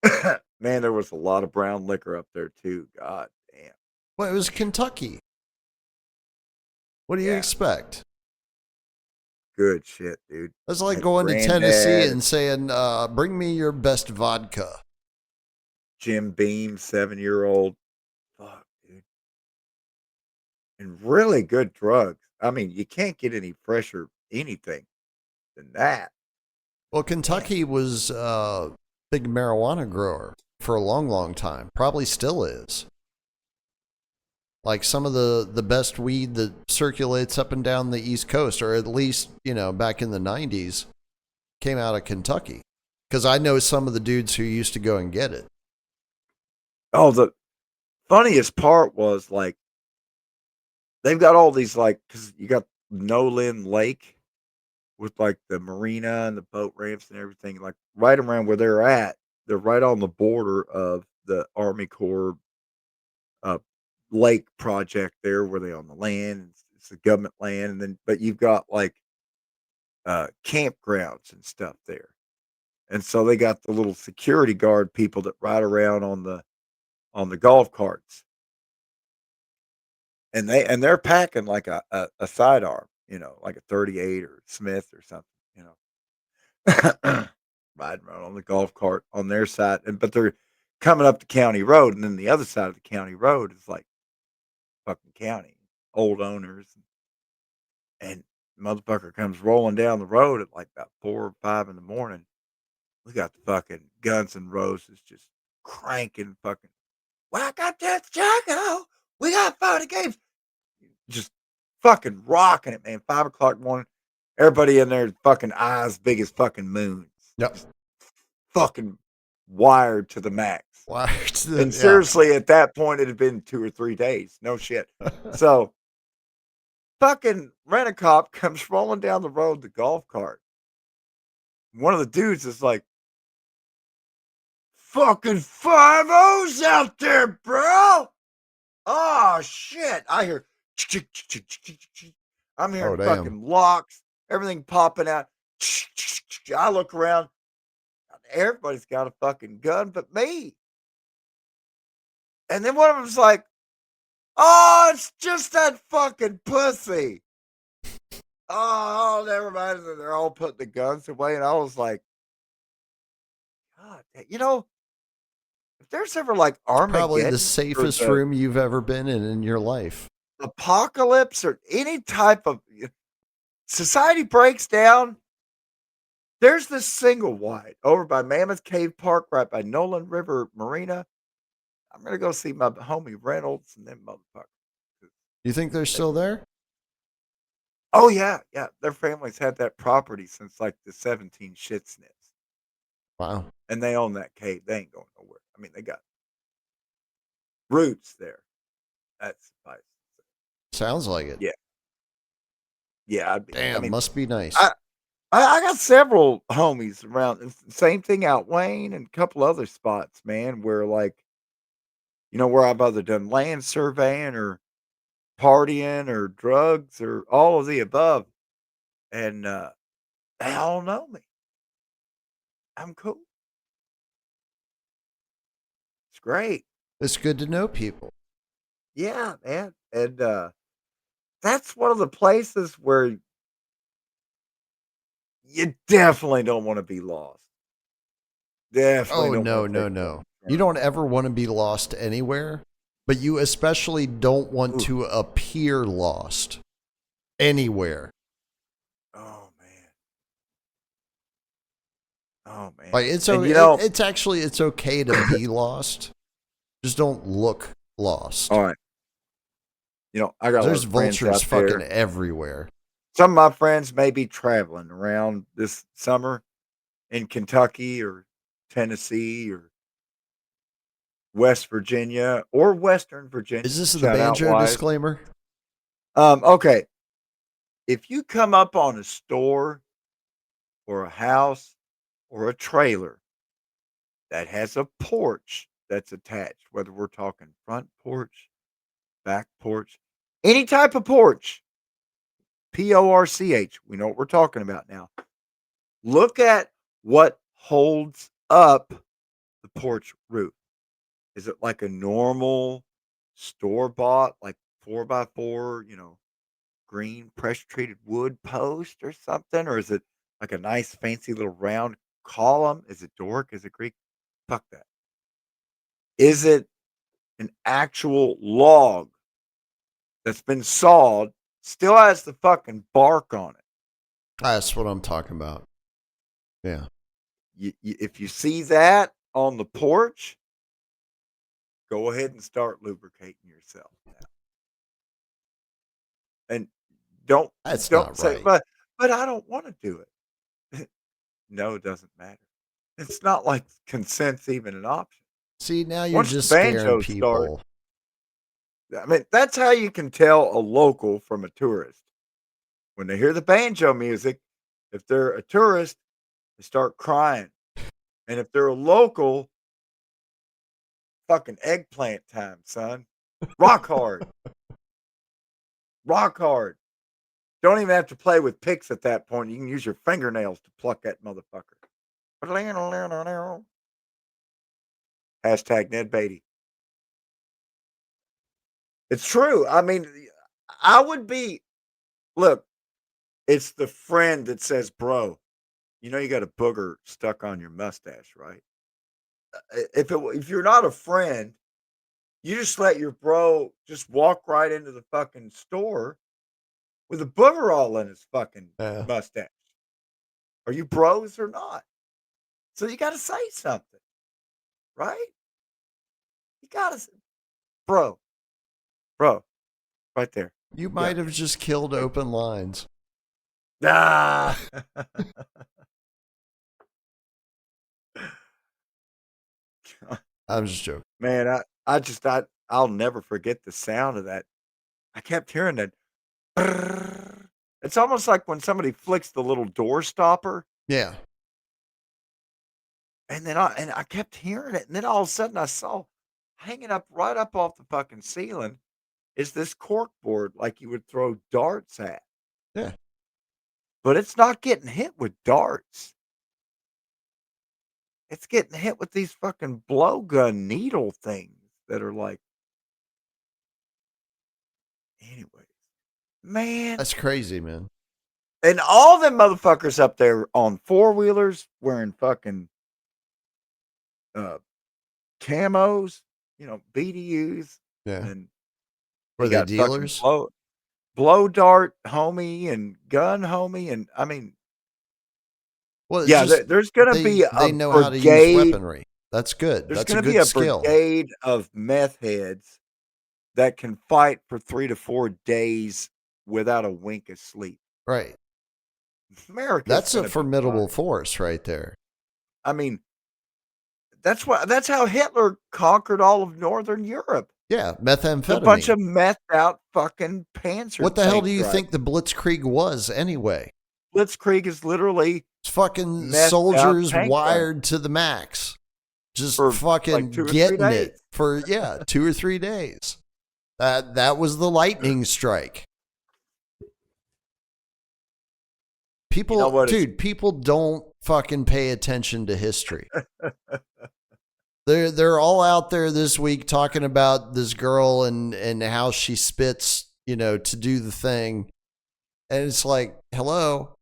my God. Man, there was a lot of brown liquor up there too. God damn. Well, it was Kentucky. What do you expect? Good shit, dude. That's like Had going to Granddad Tennessee and saying, bring me your best vodka. Jim Beam, 7-year-old. Fuck, dude. And really good drugs. I mean, you can't get any fresher anything than that. Well, Kentucky was a big marijuana grower for a long, long time. Probably still is. Like some of the best weed that circulates up and down the East Coast, or at least, back in the 90s, came out of Kentucky. Because I know some of the dudes who used to go and get it. Oh, the funniest part was like, they've got all these, like, because you got Nolan Lake with like the marina and the boat ramps and everything, like right around where they're at. They're right on the border of the Army Corps lake project there where they on the land. It's the government land, and then but you've got like campgrounds and stuff there. And so they got the little security guard people that ride around on the golf carts. And they're packing like a sidearm, like a 38 or Smith or something, riding around on the golf cart on their side. But they're coming up the county road, and then the other side of the county road is like fucking county, old owners, and motherfucker comes rolling down the road at like about 4 or 5 in the morning. We got the fucking Guns N' Roses just cranking fucking. Welcome to Chicago. We got 40 games. Just fucking rocking it, man. 5 o'clock in the morning. Everybody in there, fucking eyes big as fucking moons. Yep. Just fucking wired to the max. Wired to And seriously, at that point, it had been 2 or 3 days. No shit. So, fucking rent-a-cop comes rolling down the road, the golf cart. One of the dudes is like, fucking 5-0s out there, bro. Oh, shit. I hear, I'm hearing fucking locks, everything popping out. I look around. Everybody's got a fucking gun but me. And then one of them's like, oh, it's just that fucking pussy. Oh, never mind. They're all putting the guns away. And I was like, God, if there's ever like Armageddon, probably the safest room you've ever been in your life. Apocalypse or any type of society breaks down. There's this single wide over by Mammoth Cave Park, right by Nolan River Marina. I'm gonna go see my homie Reynolds and them motherfuckers. You think they're still there? Oh yeah. Their families had that property since like the 17 shit snips. Wow. And they own that cave. They ain't going nowhere. I mean, they got roots there. That's nice. Sounds like it. Yeah. Damn, must be nice. I got several homies around. Same thing out Wayne and a couple other spots, man, where like, where I've either done land surveying or partying or drugs or all of the above. And they all know me. I'm cool. It's great. It's good to know people. Yeah, man. And that's one of the places where you definitely don't want to be lost. Definitely. Oh, no. You don't ever want to be lost anywhere, but you especially don't want to appear lost anywhere. Oh man. Like it's it's okay to be lost. Just don't look lost. All right. I got there's vultures fucking there. everywhere. Some of my friends may be traveling around this summer in Kentucky or Tennessee or West Virginia or Western Virginia. Is this the banjo disclaimer? Okay. if you come up on a store or a house or a trailer that has a porch that's attached, whether we're talking front porch, back porch, any type of porch, porch, we know what we're talking about now. Look at what holds up the porch roof. Is it like a normal store bought, like 4x4, green pressure treated wood post or something? Or is it like a nice fancy little round column? Is it Doric? Is it Greek? Fuck that. Is it an actual log that's been sawed, still has the fucking bark on it? That's what I'm talking about. Yeah. If you see that on the porch, go ahead and start lubricating yourself now. And don't not say, right. but I don't want to do it. No, it doesn't matter. It's not like consent's even an option. See, now you're Once the just scaring banjos start, people. I mean, that's how you can tell a local from a tourist. When they hear the banjo music, if they're a tourist, they start crying. And if they're a local, fucking eggplant time, son. Rock hard. Rock hard. Don't even have to play with picks at that point. You can use your fingernails to pluck that motherfucker. Hashtag Ned Beatty. It's true. I mean, I would be, look, it's the friend that says, bro, you got a booger stuck on your mustache, right? If you're not a friend, you just let your bro just walk right into the fucking store with a booger all in his fucking mustache. Are you bros or not? So you got to say something, right? You got to, bro, right there. You might have just killed open lines. Ah. I'm just joking. Man, I'll never forget the sound of that. I kept hearing that. It's almost like when somebody flicks the little door stopper. Yeah. And then I kept hearing it. And then all of a sudden I saw hanging up right up off the fucking ceiling is this cork board like you would throw darts at. Yeah. But it's not getting hit with darts. It's getting hit with these fucking blowgun needle things that are like. Anyways, man. That's crazy, man. And all them motherfuckers up there on four-wheelers wearing fucking camos, BDUs. Yeah. And were they dealers? Blow dart homie and gun homie. And I mean, well, yeah, there's going to be they know how to use weaponry. That's good. There's going to be a skill. brigade of meth heads that can fight for 3 to 4 days without a wink of sleep. Right. That's a formidable force right there. I mean, that's how Hitler conquered all of Northern Europe. Yeah, methamphetamine. A bunch of methed out fucking panzer. What the hell do you think the Blitzkrieg was anyway? Blitzkrieg is literally fucking soldiers wired to the max. Just fucking like getting it for 2 or 3 days. That was the lightning strike. People, people don't fucking pay attention to history. They're all out there this week talking about this girl and how she spits, to do the thing. And it's like, hello,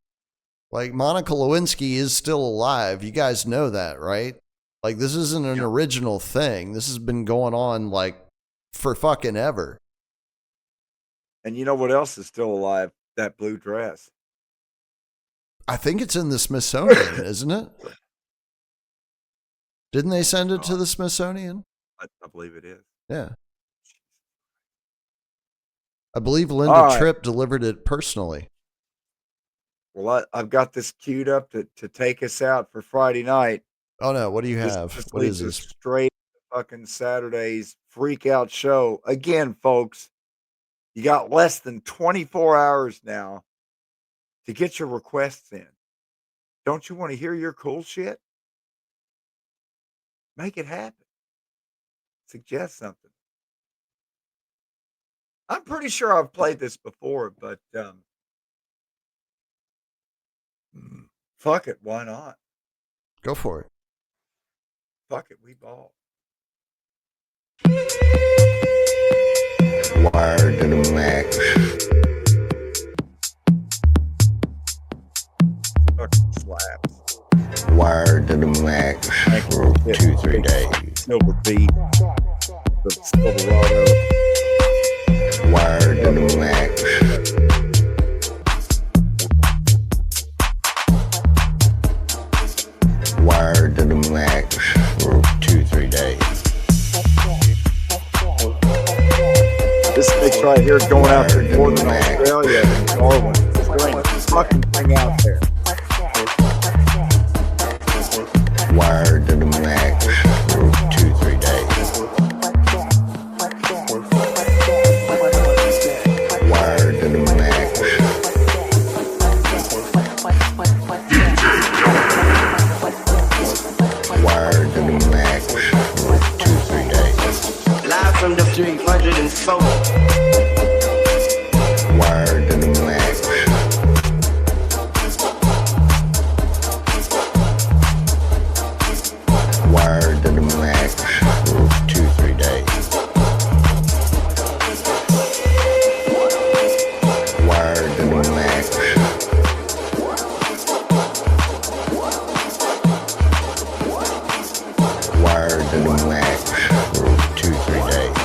like Monica Lewinsky is still alive. You guys know that, right? Like this isn't an original thing. This has been going on like for fucking ever. And you know what else is still alive? That blue dress. I think it's in the Smithsonian, isn't it? Didn't they send it to the Smithsonian? I believe it is. Yeah. I believe Linda Tripp delivered it personally. Well, I've got this queued up to take us out for Friday night. Oh, no. What do you have? What is this? Straight fucking Saturday's freak out show. Again, folks, you got less than 24 hours now to get your requests in. Don't you want to hear your cool shit? Make it happen. Suggest something. I'm pretty sure I've played this before, but fuck it, why not? Go for it. Fuck it, we ball. Wired to the max. Fucking slaps. Wired to the max for 2-3 days. Silver Beat. The Silverado. Wired to the max. Wired to the max for 2-3 days. This mix right here is going out to Northern Australia and Darwin. It's going this fucking thing out there. Wired to the max for 2-3 days. Wired to the max. Wired to the max for 2-3 days. Live from the 304. Wired to the max. Wired to the max for 2-3 days. Wired to the max. Wired to the max for 2-3 days.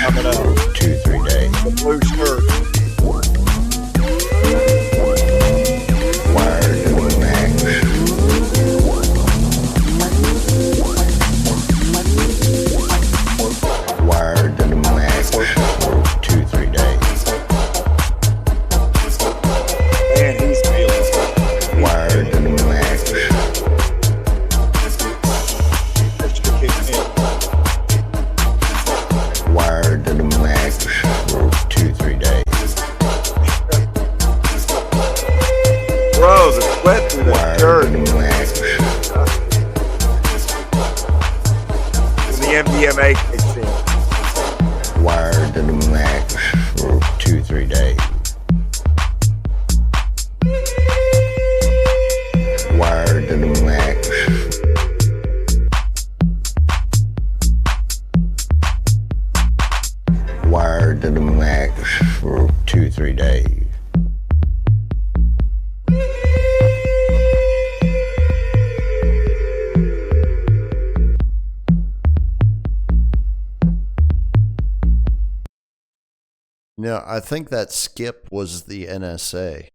coming up. 2-3 days. The blue shirt. Wired to the max. Wired to the max for 2-3 days. Man, he's feeling it. Wired to the max. That should have kicked in. Wired to the max for 2-3 days. Bro, the sweat through that Wired shirt. to the max. When the MDMA kicks in. Wired to the max for 2-3 days. Wired to the max. Wired to the max for 2-3 days. You know, I think that skip was the NSA.